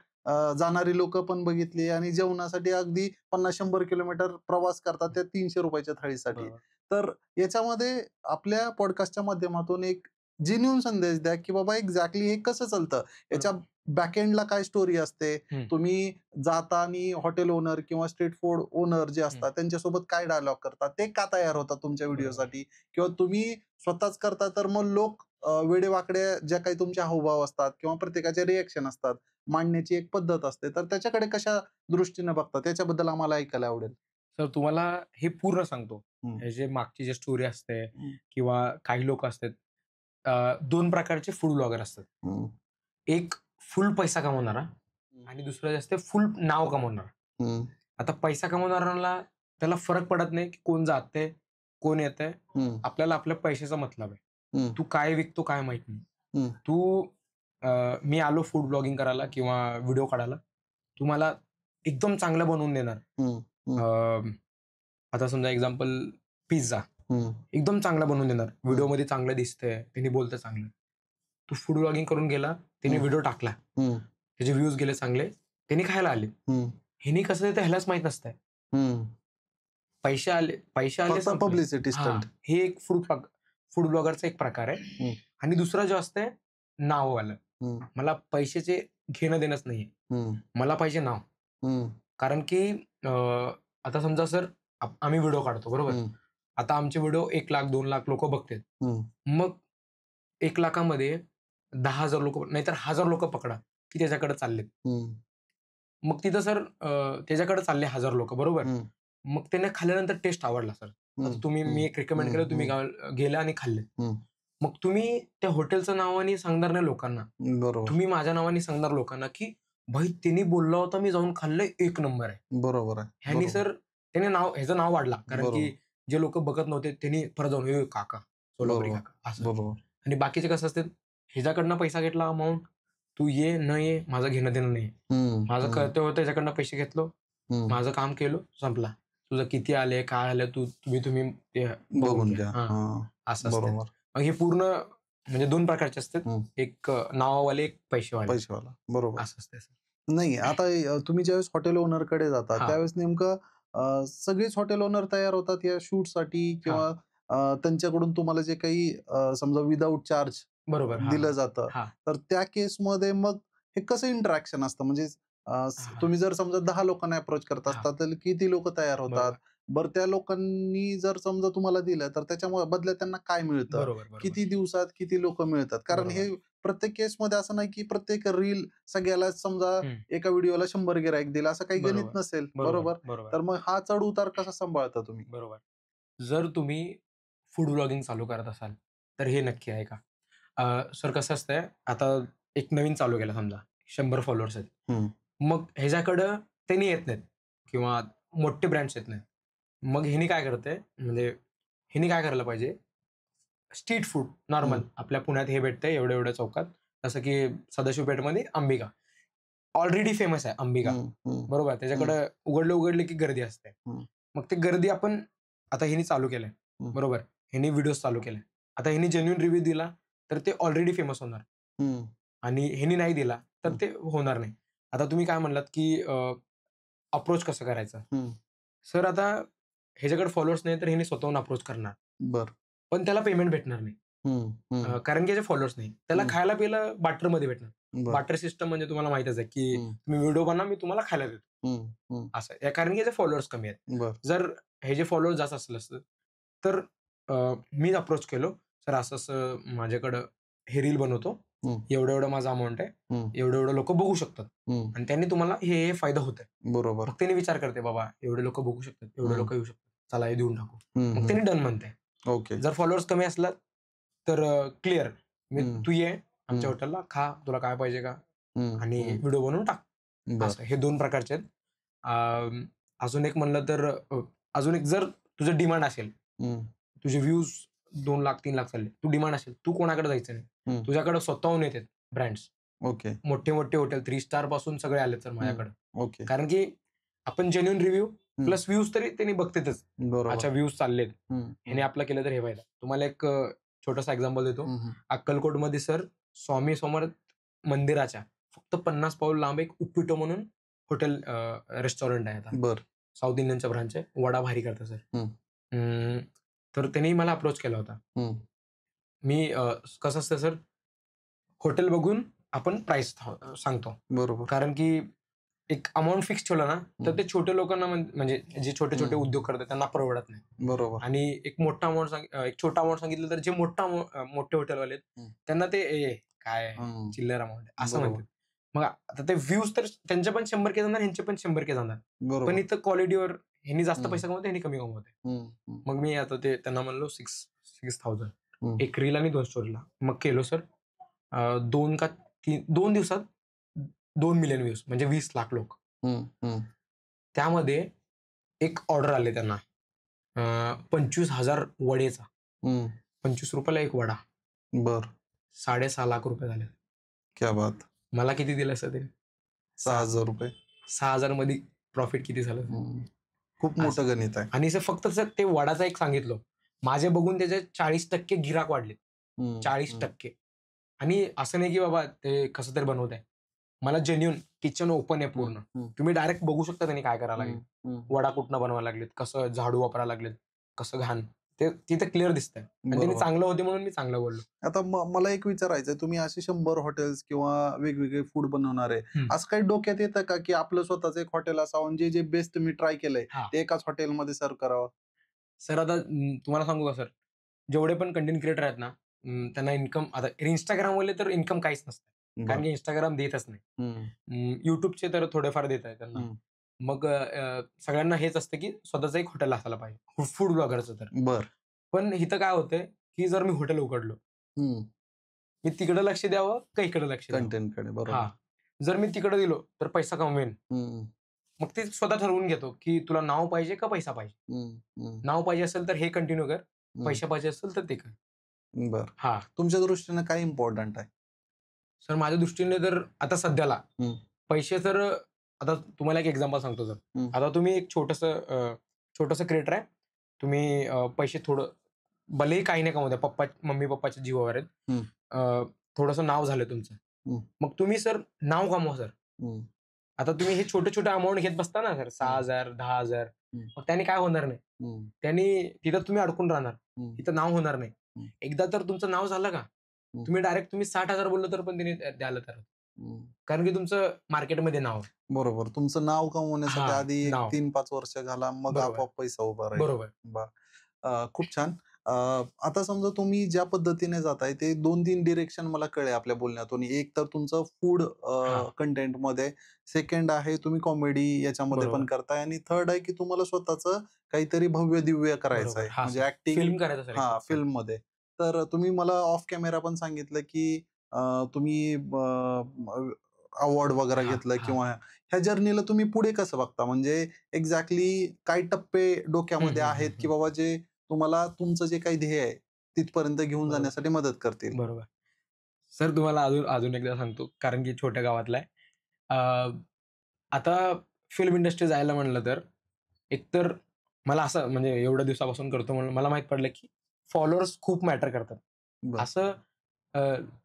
जाणारी लोक पण बघितली आणि जेवणासाठी अगदी 50-100 किलोमीटर प्रवास करतात त्या ₹300 थाळीसाठी. बरोबर. तर याच्यामध्ये आपल्या पॉडकास्टच्या माध्यमातून एक जेन्युइन संदेश द्या, की बाबा एक्झॅक्टली हे कसं चालतं? याच्या बॅकएंडला काय स्टोरी असते? तुम्ही जाता आणि हॉटेल ओनर किंवा स्ट्रीट फूड ओनर जे असतात त्यांच्यासोबत काय डायलॉग करतात? ते का तयार होतात तुमच्या व्हिडिओसाठी? किंवा तुम्ही स्वतःच करता तर मग लोक वेडेवाकडे ज्या काही तुमचे हावभाव असतात किंवा प्रत्येकाचे रिएक्शन असतात, मांडण्याची एक पद्धत असते, तर त्याच्याकडे कशा दृष्टीने बघता? त्याच्याबद्दल आम्हाला ऐकायला आवडेल. तर तुम्हाला हे पूर्ण सांगतो. हे जे मागची जी स्टोरी असते किंवा काही लोक असतात, 2 प्रकारचे फूड ब्लॉगर असतात. एक फुल पैसा कमवणारा आणि दुसरं जे असते फुल नाव कमवणारा. आता पैसा कमवणाऱ्याला त्याला फरक पडत नाही की कोण जाते कोण येते. आपल्याला आपल्या पैशाचा मतलब आहे. तू काय विकतो काय माहित नाही. तू मी आलो फूड ब्लॉगिंग करायला किंवा व्हिडिओ काढायला, तू मला एकदम चांगलं बनवून देणार. आता समजा एक्झाम्पल पिझ्झा एकदम चांगला बनवून देणार, व्हिडिओमध्ये चांगलं दिसतंय, त्यांनी बोलतं चांगलं. तू फूड ब्लॉगिंग करून गेला, त्याने व्हिडिओ टाकला, त्याचे व्ह्यूज गेले चांगले, त्यांनी खायला आले. ह्यानी कसं देतं ह्यालाच माहित नसतंय. पैसे आले संपले. पब्लिसिटी हा, स्टंट. हे एक फूड ब्लॉगरचा एक प्रकार आहे. आणि दुसरा जो असतंय नाववालं. मला पैशाचे घेणं देणंच नाहीये. मला पाहिजे नाव. कारण की आता समजा सर आम्ही व्हिडिओ काढतो बरोबर. आता आमचे व्हिडिओ 1,00,000 2,00,000 लोक बघतात. मग 1,00,000मध्ये 10,000 लोक नाहीतर 1,000 लोक पकडा की त्याच्याकडे चाललेत. मग तिथं सर त्याच्याकडे चालले 1,000 लोक बरोबर. मग त्याने खाल्ल्यानंतर टेस्ट आवडला सर. आता तुम्ही मी एक रिकमेंड केलं, तुम्ही गेला आणि खाल्ले. हम्म. मग तुम्ही त्या हॉटेलचं नावाने सांगणार नाही लोकांना. बरोबर तुम्ही माझ्या नावाने सांगणार लोकांना, की भाई त्यांनी बोलला होता, मी जाऊन खाल्लंय, एक नंबर आहे. बरोबर आहे. ह्यानी बरोबर. सर त्याने ह्याचं नाव वाढला. कारण की बरोबर. जे लोक बघत नव्हते त्यांनी परत जाऊन, "ए काका, सोलापुरी बरोबर. काका" असं. बरोबर. आणि बाकीचे कसं असतात, ह्याच्याकडनं पैसा घेतला अमाउंट, तू ये न ये माझं घेणं देणं नाही. माझं कर्तव्य होतं, ह्याच्याकडनं पैसे घेतलो, माझं काम केलं, संपला. तुझं किती आले, काय आलं, तुम्ही ते बघून बघून घ्या. घ्या. हां, असं असतं. बरोबर. मग हे पूर्ण म्हणजे 2 प्रकारचे असतात. एक नावावाले, एक पैसेवाले. पैसेवाला. बरोबर. असं असतं सर. नाही आता तुम्ही ज्यावेळेस हॉटेल ओनरकडे जाता हां. त्यावेळेस नेमकं सगळेच हॉटेल ओनर तयार होतात या शूटसाठी किंवा त्यांच्याकडून तुम्हाला जे काही समजा विदाऊट चार्ज बरोबर. हां, दिलं हां. जातं, हां. तर त्या केसमध्ये मग हे कसं इंटरॅक्शन असतं? म्हणजे हां. तुम्ही जर समजा 10 लोकांना अप्रोच करत हां. असता तर किती लोक तयार होतात? बरोबर. बरं त्या लोकांनी जर समजा तुम्हाला दिलं तर त्याच्या बदल्यात त्यांना काय मिळतं? बरोबर, बरोबर. किती दिवसात किती लोक मिळतात? कारण बरोबर. हे प्रत्येक केसमध्ये असं नाही की प्रत्येक रील सगळ्याला समजा हं. एका व्हिडिओला 100 गिराईक दिला असं काही गणित बरोबर. नसेल. बरोबर, बरोबर? बरोबर. तर मग हा चढ उतार कसा सांभाळता तुम्ही? बरोबर. जर तुम्ही फूड व्लॉगिंग चालू करत असाल, तर हे नक्की ऐका. सर कसं असतंय, आता एक नवीन चालू केलं समजा, 100 फॉलोअर्स आहेत. हं. मग ह्याच्याकडं त्यांनी येत नाहीत किंवा मोठे ब्रँड्स येत नाहीत. मग ह्यानी काय करतंय, म्हणजे ह्यानी काय करायला पाहिजे, स्ट्रीट फूड नॉर्मल आपल्या पुण्यात हे भेटतंय एवढ्या-एवढ्या चौकात. जसं की सदाशिव पेठमध्ये अंबिका. ऑलरेडी फेमस आहे अंबिका. बरोबर. त्याच्याकडं उघडले की गर्दी असते. हं. मग ते गर्दी आपण आता ह्यानी चालू केलंय. बरोबर. ह्यानी व्हिडिओज चालू केले. आता ह्यानी जेन्युइन रिव्ह्यू दिला, तर ते ऑलरेडी फेमस होणार. आणि ह्यानी नाही दिला, तर ते होणार नाही. आता तुम्ही काय म्हणलात, की अप्रोच कसं करायचं? सर आता ह्याच्याकडे फॉलोअर्स नाही, तर ह्यानी स्वतःहून अप्रोच करणार. बरं. पण त्याला पेमेंट भेटणार नाही. कारण की ह्याचे फॉलोअर्स नाही. त्याला खायला-प्यायला बार्टरमध्ये भेटणार. बरं. बार्टर सिस्टम म्हणजे तुम्हाला माहीतच आहे, की तुम्ही व्हिडिओ बनवा, मी तुम्हाला खायला देतो. असं आहे. कारण की याचे फॉलोअर्स कमी आहेत. बरं. जर ह्याचे फॉलोअर्स जास्त असले असते, तर मी अप्रोच केलो, "सर असं-असं माझ्याकडं हे रील बनवतो. एवढं-एवढं माझा अमाउंट आहे. एवढं-एवढं लोकं बघू शकतात. आणि त्यांनी तुम्हाला हे फायदा होतोय." बरोबर. मग त्यांनी विचार करते, "बाबा एवढे लोकं बघू शकतात, एवढे लोकं येऊ शकतात. चला हे देऊन टाकू." मग त्यांनी डन म्हणते. ओके. जर फॉलोअर्स कमी असला, तर क्लिअर, तू ये आमच्या हॉटेलला, खा, तुला काय पाहिजे का? आणि व्हिडिओ बनवून टाक. असं हे 2 प्रकारचे आहेत. अजून एक म्हणलं तर अजून एक जर तुझं डिमांड असेल, तुझे व्ह्यूज 2 लाख 3 लाख चालले, तू डिमांड असेल, तू कोणाकडे जायचं नाही. तुझ्याकडे स्वतःहून येतात ब्रँड्स. ओके. मोठे-मोठे हॉटेल 3 स्टार पासून सगळे आलेत सर माझ्याकडे. ओके. कारण की आपण जेन्युइन रिव्ह्यू प्लस व्ह्यूज तरी त्यांनी बघतातच. बरोबर. अच्छा व्ह्यूज चाललेत. ह्याने आपलं केलं तर हे फायदा. तुम्हाला एक छोटासा एक्झाम्पल देतो. अक्कलकोटमध्ये सर स्वामी समर्थ मंदिराच्या फक्त 50 पाऊल लांब एक उप्पिटो म्हणून हॉटेल रेस्टॉरंट आहे आता. बरं. साऊथ इंडियनचा ब्रांच आहे. वडा भारी करतात सर. तर त्यांनी मला अप्रोच केला होता. मी कसं असतं सर, हॉटेल बघून आपण प्राईस सांगतो. बरोबर. कारण की एक अमाउंट फिक्स ठेवलं ना, तर ते छोट्या लोकांना म्हणजे जे छोटे-छोटे उद्योग करतात त्यांना परवडत नाही. बरोबर. आणि एक मोठा अमाउंट एक छोटा अमाउंट सांगितलं तर जे मोठे हॉटेलवाले आहेत, त्यांना ते काय चिल्लर अमाउंट आहे असं बरोबर. म्हणतात. मग आता ते व्ह्यूज तर त्यांचे पण 100K जाणार, ह्यांचे पण 100K जाणार. पण बरोबर. इथं क्वालिटीवर ह्यांनी जास्त पैसा कमवते, ह्यांनी कमी कमवते. मग मी आता ते त्यांना म्हणलो 6,000 एक रील आणि 2 स्टोरीला. मग केलो सर. 2 का 2 दिवसात 2 मिलियन व्ह्यूज म्हणजे 20 लाख लोक. त्यामध्ये एक ऑर्डर आले त्यांना 25,000 वडेचा. ₹25 एक वडा. बरं. 6.5 लाख रुपये झाले. क्या बात! मला किती दिलं असतं ते? 6,000 रुपये. 6,000 मध्ये प्रॉफिट किती झालं? खूप मोठं गणित आहे. आणि फक्त सर ते वडाचं एक सांगितलं. माझे बघून त्याचे 40% गिराक वाढले. 40%. आणि असं नाही की बाबा ते कसं तरी बनवत आहे. मला जेन्युइन किचन ओपन आहे पूर्ण. तुम्ही डायरेक्ट बघू शकता त्यांनी काय करायला लागले. वडा कुठनं बनवायला लागलेत, कसं झाडू वापरायला लागलेत, कसं घाण. ते तिथे क्लिअर दिसतंय. आणि त्यांनी चांगलं होते म्हणून मी चांगलं बोललो. आता मला एक विचारायचं तुम्ही असे 100 हॉटेल्स किंवा वेगवेगळे फूड बनवणारे असं काही डोक्यात येतं का की आपलं स्वतःच एक हॉटेल असावं आणि जे बेस्ट तुम्ही ट्राय केलंय ते एकाच हॉटेलमध्ये सर्व्ह करावं? सर आता तुम्हाला सांगू का सर, जेवढे पण कंटेंट क्रिएटर आहेत ना, त्यांना इन्कम आता Instagramवाले तर इन्कम काहीच नसतं. कारण की Instagram देतच नाही. YouTubeचे तर थोडेफार देत आहे त्यांना. मग सगळ्यांना हेच असतं की स्वतःचं एक हॉटेल असायला पाहिजे फूड ब्लॉगरचं तर. बर. पण इथं काय होतंय की जर मी हॉटेल उघडलो, मी तिकडे लक्ष द्यावं का इकडे लक्ष द्यावं? कंटेंटकडे बरोबर. हां. जर मी तिकडे दिलो तर पैसा कमवेन. मग ते स्वतः ठरवून घेतो की तुला नाव पाहिजे का पैसा पाहिजे? नाव पाहिजे असेल तर हे कंटिन्यू कर, पैसा पाहिजे असेल तर ते कर. बर. हां. तुमच्या दृष्टीने काय इम्पॉर्टंट आहे? सर माझ्या दृष्टीने तर आता सध्याला हं. पैसे तर आता तुम्हाला एक एक्झाम्पल सांगतो सर. आता तुम्ही एक छोटंसं क्रिएटर आहे. तुम्ही पैसे थोडं भलेही काही नाही कमवत आहे. मम्मी-पप्पाच्या जीवावर आहेत. हं. थोडंसं नाव झालं तुमचं. मग तुम्ही सर नाव कमवा सर. आता तुम्ही हे छोटे-छोटे अमाउंट घेत बसता ना सर 6,000 10,000 मग त्याने काय होणार नाही. त्याने तिथं तुम्ही अडकून राहणार. तिथं नाव होणार नाही. एकदा तर तुमचं नाव झालं का, तुम्ही डायरेक्ट 60,000 बोललो तर पण त्यांनी द्यायला तर. कारण की तुमचं मार्केटमध्ये नाव आहे. बरोबर. तुमचं नाव कमवण्यासाठी हां, आधी नाव. 3-5 वर्ष घाला, मग बरोबर. आपोआप पैसा उभा राहील. बरोबर. खूप छान. आता समजा तुम्ही ज्या पद्धतीने जाताय ते 2-3 डिरेक्शन मला कळले आपल्या बोलण्यातून. एक तर तुमचं फूड हां. कंटेंटमध्ये, सेकंड आहे तुम्ही कॉमेडी याच्यामध्ये पण बरोबर. करताय आणि थर्ड आहे की तुम्हाला स्वतःचं काहीतरी भव्य-दिव्य करायचं बरोबर. आहे. हां, म्हणजे सर. ॲक्टिंग फिल्म करायचं सर. हां, फिल्ममध्ये. तर तुम्ही मला ऑफ कॅमेरा पण सांगितलं की तुम्ही अवॉर्ड वगैरे हां, घेतलं हां. किंवा ह्या जर्नीला तुम्ही पुढे कसं बघता? म्हणजे एक्झॅक्टली काय टप्पे हं, डोक्यामध्ये हं, आहेत हं, की हं. बाबा जे तुम्हाला तुमचं जे काही ध्येय आहे, तिथपर्यंत घेऊन बरोबर. जाण्यासाठी मदत करतील? बरोबर. सर तुम्हाला अजून एकदा सांगतो कारण की छोट्या गावातला आहे. आता फिल्म इंडस्ट्री जायला म्हणलं तर एकतर मला असं म्हणजे एवढ्या दिवसापासून करतो म्हणून मला माहीत पडलं की फॉलोअर्स खूप मॅटर करतात. बरं. असं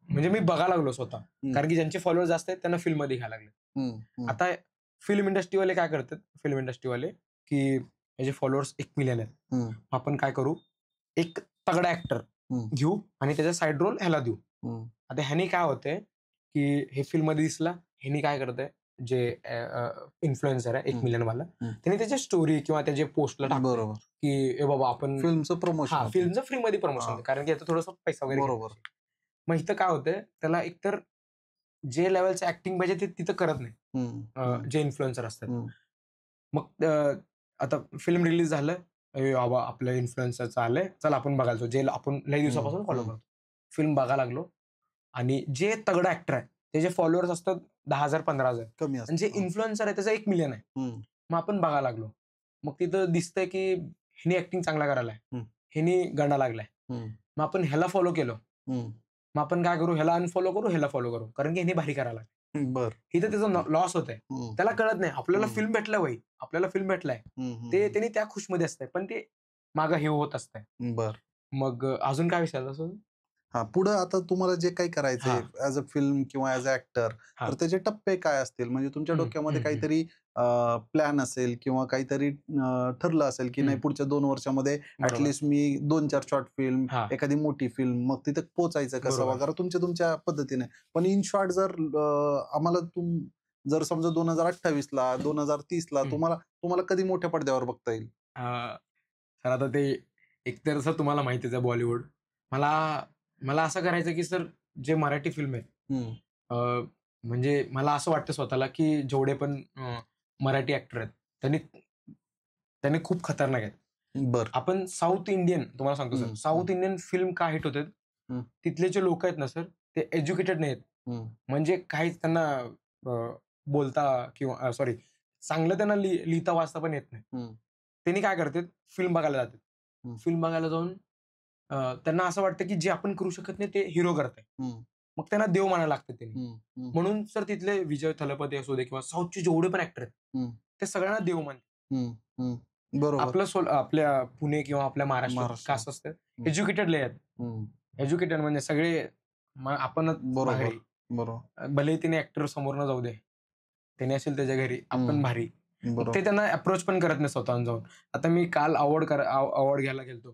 म्हणजे मी बघायला लागलो स्वतः. हं. कारण की ज्यांचे फॉलोअर्स जास्त आहेत त्यांना फिल्ममध्ये घ्यायला लागले. हं, हं. आता फिल्म इंडस्ट्रीवाले काय करतात, फिल्म इंडस्ट्रीवाले की याचे फॉलोअर्स 1,000,000 आहेत. हं. आपण काय करू, एक तगडा ॲक्टर हं. घेऊ आणि त्याचा साइड रोल ह्याला देऊ. हं. आता ह्याने काय होतंय, की हे फिल्ममध्ये दिसला, ह्यानी काय करतंय, जे इन्फ्लुएन्सर आहे 1,000,000 वाला, हं. त्याने त्याची स्टोरी किंवा त्याच्या पोस्टला टाकतंय, बरोबर. की "ए बाबा आपण" फिल्मचं प्रमोशन हां, होतं. फिल्मचं फ्रीमध्ये प्रमोशन हां. कारण की याचा थोडासा पैसा वगैरे बरोबर. घेतात. मग इथं काय होतंय, त्याला एकतर जे लेव्हलचं ॲक्टिंग पाहिजे ते तिथं करत नाही. हं, हं, जे इन्फ्लुएन्सर असतात. हं. मग आता फिल्म रिलीज झालं, "ए बाबा आपलं इन्फ्लुएन्सरचं आलंय, चला आपण बघायला जाऊ." जे आपण लई दिवसापासून फॉलो हं. करतो. फिल्म बघायला लागलो आणि जे तगडा ॲक्टर आहे, त्याचे फॉलोअर्स असतात 10,000 15,000 कमी आणि जे असतं. इन्फ्लुएन्सर आहे त्याचा 1,000,000 आहे. हं. मग आपण बघायला लागलो. मग तिथं दिसतंय की ह्याने ॲक्टिंग चांगला करायलाय. हं. ह्याने गंडा लागलाय. हं. मग आपण ह्याला फॉलो केलं. हं. मग आपण काय करू, ह्याला अनफॉलो करू, ह्याला फॉलो करू. कारण की ह्याने भारी करायला बरं. इथं त्याचा लॉस होतंय. हं. त्याला कळत नाही. आपल्याला हं. फिल्म भेटलं भाई, आपल्याला फिल्म भेटलाय. हं, हं, ते हं. त्याने त्या खुशमध्ये असतंय. पण ते मागं हे होत असतंय. बरं. मग अजून काय विचारलं सर? हां, पुढं आता तुम्हाला जे काही करायचंय हां, ॲज अ फिल्म किंवा ॲज अ ॲक्टर, हां. तर त्याचे टप्पे काय असतील? म्हणजे तुमच्या हं, डोक्यामध्ये हं, हं. काहीतरी प्लॅन असेल किंवा काहीतरी ठरलं असेल, की नाही हं. पुढच्या 2 वर्षामध्ये बरोबर. मी 2-4 शॉर्ट फिल्म, हां, एखादी मोठी फिल्म, मग तिथं पोहोचायचं कसं बरोबर. वगैरे तुमच्या पद्धतीने. पण इन शॉर्ट जर आम्हाला जर समजा 2028 ला 2030 ला हं. तुम्हाला कधी मोठ्या पडद्यावर बघता येईल? सर आता ते एकतर सर तुम्हाला माहितीच आहे बॉलिवूड. मला मला असं करायचं की सर जे मराठी फिल्म आहेत हं. अ, म्हणजे मला असं वाटतं स्वतःला की जेवढे पण मराठी ॲक्टर आहेत त्यांनी त्यांनी खूप खतरनाक आहेत. बरं. आपण साउथ इंडियन तुम्हाला सांगतो सर, हं, हं, साउथ इंडियन फिल्म का हिट होतात? हं, तिथले जे लोकं आहेत ना सर, ते एज्युकेटेड नाहीयेत. हं, म्हणजे काहीच त्यांना बोलता किंवा सॉरी चांगलं त्यांना लिहिता वाचता पण येत नाही. हं, त्यांनी काय करतात, फिल्म बघायला जातात. हं, फिल्म बघायला जाऊन त्यांना असं वाटतं की जे आपण करू शकत नाही ते हिरो करताय. हं, मग त्यांना देव मानायला लागतं त्यांनी. हं, हं, म्हणून सर तिथले विजय थलपती असू दे किंवा साऊथचे जेवढे पण ॲक्टर आहेत, हं, ते सगळ्यांना देव मानतात. हं, हं. बरोबर. आपल्या पुणे किंवा आपल्या महाराष्ट्रात महाराष्ट्रात. कसं असतं, हं, एज्युकेटेड लय आहेत. हं. एज्युकेटेड म्हणजे सगळे आपणच बरोबर, भारी. बरोबर. भलेही तिने ॲक्टर समोरनं जाऊ दे. त्याने असेल त्याच्या घरी, आपण हं, भारी. मग बरोबर. ते त्यांना अप्रोच पण करत नाही स्वतःहून जाऊन. आता मी काल अवॉर्ड घ्यायला गेलतो.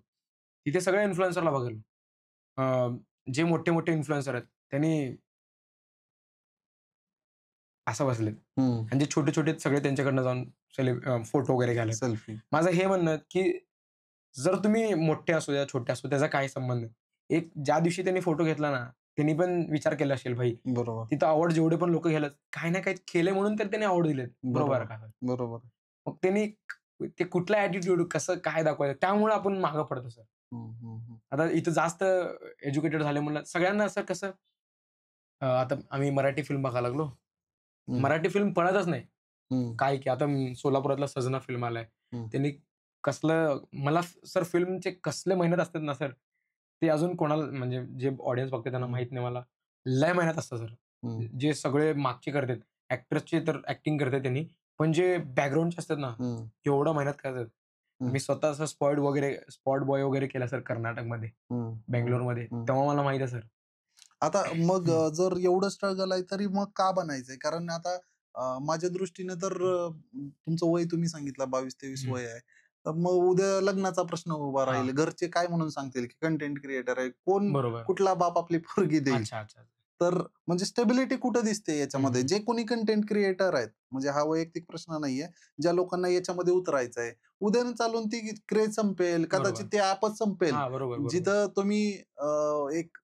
तिथे सगळ्या इन्फ्लुएन्सरला बघालो. जे मोठे-मोठे इन्फ्लुएन्सर आहेत, त्यांनी असं बसलेत हं. आणि जे छोटे-छोटे आहेत सगळे त्यांच्याकडनं जाऊन फोटो वगैरे घ्यायलेत. सेल्फी. माझं हे म्हणणं आहे, की जर तुम्ही मोठे असू द्या, छोटे असू त्याचा काही संबंध नाही. एक ज्या दिवशी त्यांनी फोटो घेतला ना, त्यांनी पण विचार केला असेल भाई, बरोबर, तिथं अवॉर्ड जेवढे पण लोकं घ्यायलेत, काही ना काही केलंय म्हणून तर त्यांनी अवॉर्ड दिलेत. बरोबर बरोबर, का? बरोबर. मग त्यांनी ते कुठला ॲटिट्यूड कसं काय दाखवायचं त्यामुळे आपण मागे पडतो सर. हं, हं, हं. आता इथं जास्त एज्युकेटेड झाले म्हणलं सगळ्यांना असं कसं आता आम्ही मराठी फिल्म बघायला लागलो. हं, मराठी फिल्म पळतच नाही. हं, काय की आता सोलापुरातला सजना फिल्म आलाय. हं, त्यांनी कसलं मला सर फिल्मचे कसले मेहनत असतात ना सर, ते अजून कोणाला म्हणजे जे ऑडियन्स बघते त्यांना हं, माहीत नाही मला. लय मेहनत असतं सर. हं, जे सगळे मागचे करतात. ॲक्टर्सचे तर ॲक्टिंग करतात त्यांनी. पण जे बॅकग्राऊंडचे असतात ना, हं, एवढं मेहनत करतात. हं, मी स्वतः असं स्पॉट बॉय वगैरे केला सर कर्नाटकमध्ये, हं, हं, बंगलोरमध्ये. हं. तेव्हा मला माहीत आहे सर. आता मग हं, जर एवढं स्ट्रगल आहे तरी मग का बनायचंय? कारण आता माझ्या दृष्टीने तर तुमचं वय तुम्ही सांगितलं 22-23 हं. वय आहे. तर मग उद्या लग्नाचा प्रश्न उभा हां, राहील. घरचे काय म्हणून सांगतील, की कंटेंट क्रिएटर आहे. कोण बरोबर. कुठला बाप आपली पोरगी देईल? अच्छा, अच्छा. तर म्हणजे स्टेबिलिटी कुठं दिसते हं, याच्यामध्ये? हं. जे कोणी कंटेंट क्रिएटर आहेत, म्हणजे हा वैयक्तिक प्रश्न नाहीये. ज्या लोकांना याच्यामध्ये उतरायचं आहे. उद्या चालून ती क्रेझ संपेल, कदाचित बरोबर. ते ॲपच संपेल. हां, बरोबर, बरोबर. जिथं तुम्ही एक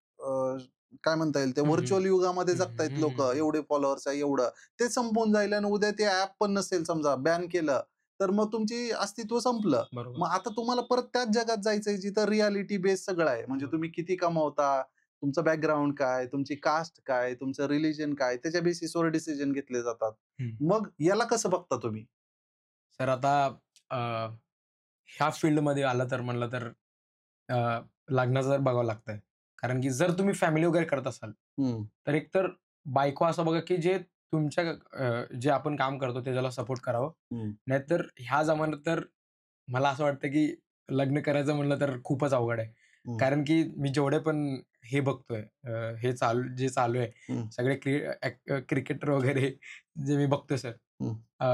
काय म्हणता येईल, ते हं, हं. व्हर्चुअल युगामध्ये हं, हं, जगतायत हं, हं, लोकं. हं. एवढे फॉलोअर्स आहे, एवढं. ते संपून जाईल आणि उद्या ते ॲप पण नसेल समजा, बॅन केलं, तर मग तुमची अस्तित्व संपलं. बरोबर, मग आता तुम्हाला परत त्याच जगात जायचंय जिथं रिअॅलिटी बेस सगळं आहे. म्हणजे बरोबर. तुम्ही किती कमवता, तुमचं बॅकग्राऊंड काय, तुमची कास्ट काय, तुमचं रिलिजन काय, त्याच्या बेसिसवर डिसिजन घेतले जातात. हं. मग याला कसं बघता तुम्ही? तर आता अ, ह्या फील्डमध्ये आलं तर म्हणलं तर लग्नाचं जर बघावं लागतंय. कारण की जर तुम्ही फॅमिली वगैरे करत असाल, हं, तर एकतर बायको असं बघा की जे तुमच्या जे आपण काम करतो त्याला सपोर्ट करावं. हं, नाहीतर ह्या जमान्यात तर मला असं वाटतं की लग्न करायचं म्हणलं तर खूपच अवघड आहे. हं, कारण की मी जेवढे पण हे बघतोय हे जे चालू आहे हं, सगळे क्रिकेटर वगैरे जे मी बघतोय सर. हं. अ,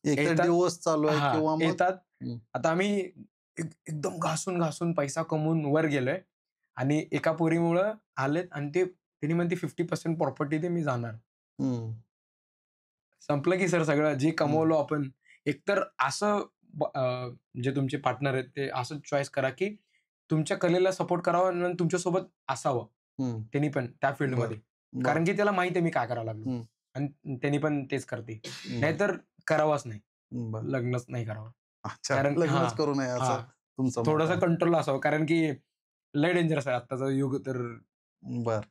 एक तर येतात डिव्होर्स चालू आहे हां, किंवा मग येतात. हं, आता आम्ही एकदम घासून पैसा कमवून वर गेलोय आणि एका पोरीमुळं आलेत आणि त्यांनी म्हणते 50% प्रॉपर्टी दे, मी जाणार. हं, संपलं की सर सगळं. जे हं, कमवलो आपण. एकतर असं जे तुमचे पार्टनर आहेत, ते असं चॉईस करा, की तुमच्या कलेला सपोर्ट करावा आणि तुमच्यासोबत असावं. हं. त्यांनी पण त्या बरं, फील्डमध्ये. कारण बरं. की त्याला माहिती आहे मी काय करायला लागलो हं, आणि त्यांनी पण तेच करतील. बरं, नाहीतर करावंच नाही. बरं. लग्नच नाही करावं. अच्छा, कारण लग्नच हां, करू नये असं हां. तुमचं मत थोडंसं आहे. कंट्रोल असावं. कारण की लय डेंजरस आहे आत्ताचं युग तर बरं.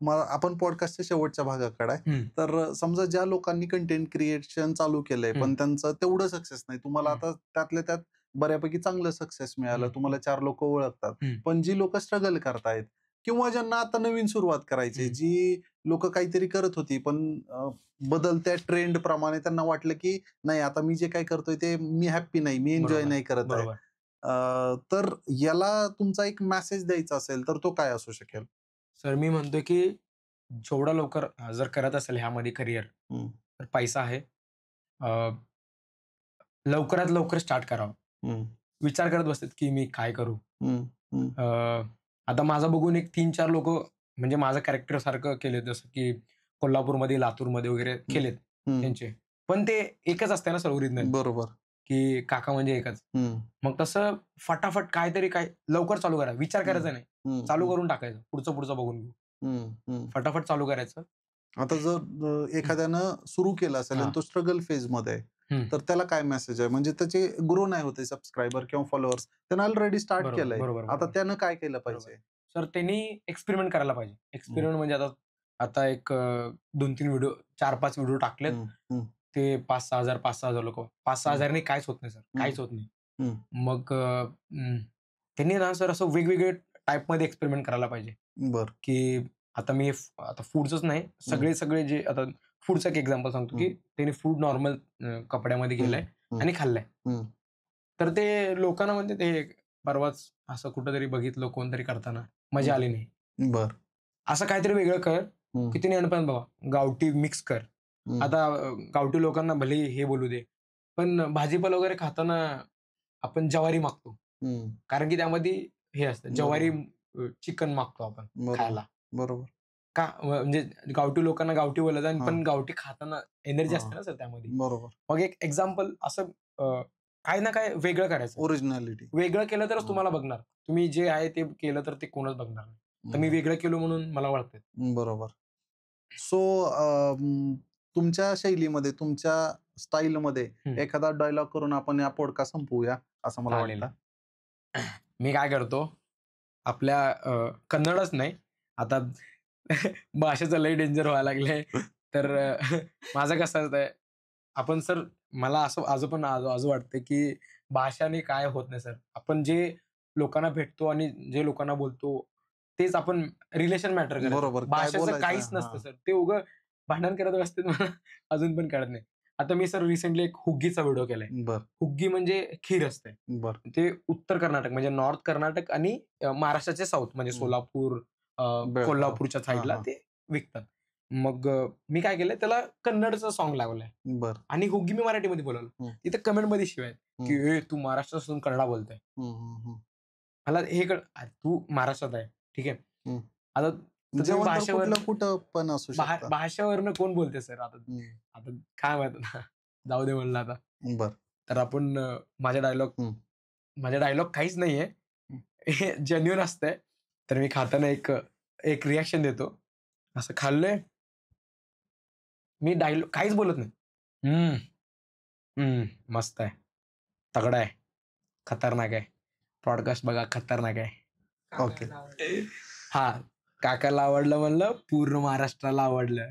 मग आपण पॉडकास्टच्या शेवटच्या भागाकडे आहे. हं, तर समजा ज्या लोकांनी कंटेंट क्रिएशन चालू केलंय, हं, पण त्यांचं तेवढं सक्सेस नाही. तुम्हाला हं, आता त्यातल्या त्यात बऱ्यापैकी चांगलं सक्सेस मिळालं. हं, तुम्हाला हं, 4 लोकं ओळखतात. हं, पण जी लोकं स्ट्रगल करतायत किंवा ज्यांना आता नवीन सुरुवात करायची आहे, हं. जी लोकं काहीतरी करत होती, पण बदलत्या ट्रेंडप्रमाणे त्यांना वाटलं, की नाही आता मी जे काही करतोय ते मी हॅपी नाही, मी एन्जॉय बरोबर, नाही करत आहे. बरोबर. तर याला तुमचा एक मेसेज द्यायचा असेल, तर तो काय असू शकेल? सर मी म्हणतोय, की जेवढा लवकर जर करत असेल ह्यामध्ये करियर, हं, तर पैसा आहे. अ, लवकरात लवकर स्टार्ट करावं. हं, विचार करत बसतात, की मी काय करू? हं, हं, अ, आता माझं बघून एक 3-4 लोकं म्हणजे माझं कॅरेक्टरसारखं केलेत, जसं की कोल्हापूरमध्ये, लातूरमध्ये वगैरे हं, केलेत हं. त्यांचे. पण ते एकच असते ना सर ओरिजिनल, बरोबर. की काका म्हणजे एकच. हं, मग तसं फटाफट काहीतरी काय लवकर चालू करा. विचार हं, करायचा नाही. हं, चालू हं, करून टाकायचं. पुढचं बघून घेऊ. हं, हं. फटाफट चालू करायचं. आता जर हं, एखाद्यानं सुरू केलं असेल आणि हां. तो स्ट्रगल फेजमध्ये आहे, हं. तर त्याला काय मेसेज आहे? म्हणजे त्याचे ग्रो नाही होते सबस्क्रायबर किंवा फॉलोअर्स. त्यानं ऑलरेडी स्टार्ट बरोबर, केलंय. बरोबर, आता बरोबर, त्यानं काय केलं बरोबर. पाहिजे? तर त्यांनी एक्सपेरिमेंट करायला पाहिजे. हं, एक्सपेरिमेंट म्हणजे आता आता एक 2-3 व्हिडिओ 4-5 व्हिडिओ टाकलेत. हं, हं, ते 5,000-6,000 लोकं. हं, 5,000-6,000 नी काहीच होत नाही सर, हं, काहीच होत नाही. हं. मग त्यांनी ना सर असं वेगवेगळे टाइपमध्ये एक्सपेरिमेंट करायला पाहिजे, बरं. की आता मी आता फूडचंच नाही, हं, सगळे जे आता फूडचं एक एक्झाम्पल सांगतो, हं, की त्याने फूड नॉर्मल कपड्यामध्ये हं, गेलंय हं, आणि खाल्लंय. हं, तर ते लोकांना म्हणजे ते परवाच असं कुठेतरी बघितलं कोणतरी करताना, मजा हं. आली नाही. बरं. असं काहीतरी वेगळं कर, हं, की त्याने अनपण बघा, गावठी मिक्स कर. हं, आता गावठी लोकांना भलेही हे बोलू दे, पण भाजीपाला वगैरे खाताना आपण ज्वारी मागतो. हं. कारण की त्यामध्ये हे असतं ज्वारी बरोबर, चिकन मागतो आपण बरोबर, खायला. बरोबर. का म्हणजे गावठी लोकांना गावठी बोलायचं आणि हां, पण गावठी खाताना एनर्जी हां. असते ना सर त्यामध्ये. बरोबर. मग एक एक्झाम्पल असं काही ना काही वेगळं करायचं. ओरिजिनॅलिटी. वेगळं केलं तरच हां, तुम्हाला बघणार. तुम्ही जे आहे ते केलं तर ते कोणच बघणार नाही. तर मी हं. वेगळं केलं म्हणून मला ओळखतात. बरोबर. सो तुमच्या शैलीमध्ये, तुमच्या स्टाईलमध्ये हं. एखादा डायलॉग करून आपण या पॉडकास्ट संपवूया, असं मला चालेल. वाटतं. मी काय करतो, आपल्या कन्नडच नाही, आता भाषेचं लय डेंजर व्हायला लागलंय. तर माझं कसं असतंय, आपण सर मला असं आजू वाटतं, की भाषाने काय होत नाही सर. आपण जे लोकांना भेटतो आणि जे लोकांना बोलतो, तेच आपण रिलेशन मॅटर करतं. बरोबर. काय भाषेचं बोलायचं काहीच नसतं हां. सर. ते उगं भांडण करत बसतात मला अजून पण कळत नाही. आता मी सर रिसेंटली एक हुग्गीचा व्हिडिओ केलाय. बरं, हुग्गी म्हणजे खीर असते. बरं. ते उत्तर कर्नाटक म्हणजे नॉर्थ कर्नाटक आणि महाराष्ट्राचे साउथ म्हणजे हं. सोलापूर, बरं. हां. कोल्हापूरच्या हां, साइडला हां. ते विकतात. मग मी काय केलंय त्याला कन्नडचं सॉन्ग लावलंय बरं. आणि हुग्गी मी मराठीमध्ये बोलवलं. हं, तिथे कमेंटमध्ये शिव्या आहेत, हं, की "ए तू महाराष्ट्रात असून कन्नडा बोलतोय." हं, हं, हं, मला हे अरे तू महाराष्ट्रात आहे, ठीक आहे. हं. आता तर तुम्ही जेवण तर कुठलं कुठं पण असू शकतं. भाषेवरनं कोण बोलते सर आता? हं. आता काय माहीत आता जाऊ दे म्हणलं आता. बरं. तर आपण हं, माझा डायलॉग काहीच नाहीये. हं. हे जेन्युइन असतंय. तर मी खाताना एक एक रिएक्शन देतो. असं खाल्लंय, मी डायलॉग काहीच बोलत नाही. हं, हं, मस्त आहे, तगडा आहे, खतरनाक आहे. पॉडकास्ट बघा खतरनाक आहे. ओके. हां, काकाला आवडलं म्हणलं, पूर्ण महाराष्ट्राला आवडलं.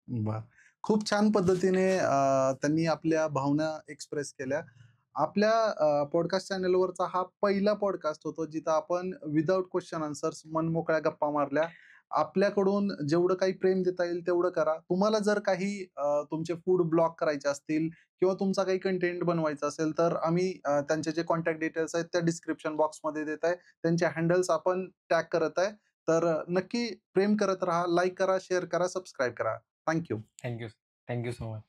बरं. खूप छान पद्धतीने त्यांनी आपल्या भावना एक्सप्रेस केल्या. आपल्या पॉडकास्ट चॅनलवरचा हा पहिला पॉडकास्ट होतो, जिथं आपण विदाऊट क्वेशन आन्सर्स मनमोकळ्या गप्पा मारल्या. आपल्याकडून जेवढं काही प्रेम देता येईल तेवढं करा. तुम्हाला जर काही तुमचे फूड ब्लॉग करायचे असतील किंवा तुमचा काही कंटेंट बनवायचा असेल, तर आम्ही त्यांचे जे कॉन्टॅक्ट डिटेल्स आहेत, त्या डिस्क्रिप्शन बॉक्समध्ये देत आहे. त्यांचे हँडल्स आपण टॅग करत आहे. तर नक्की प्रेम करत राहा, लाईक करा, शेअर करा, सबस्क्राईब करा. Thank you. Thank you. Thank you so much.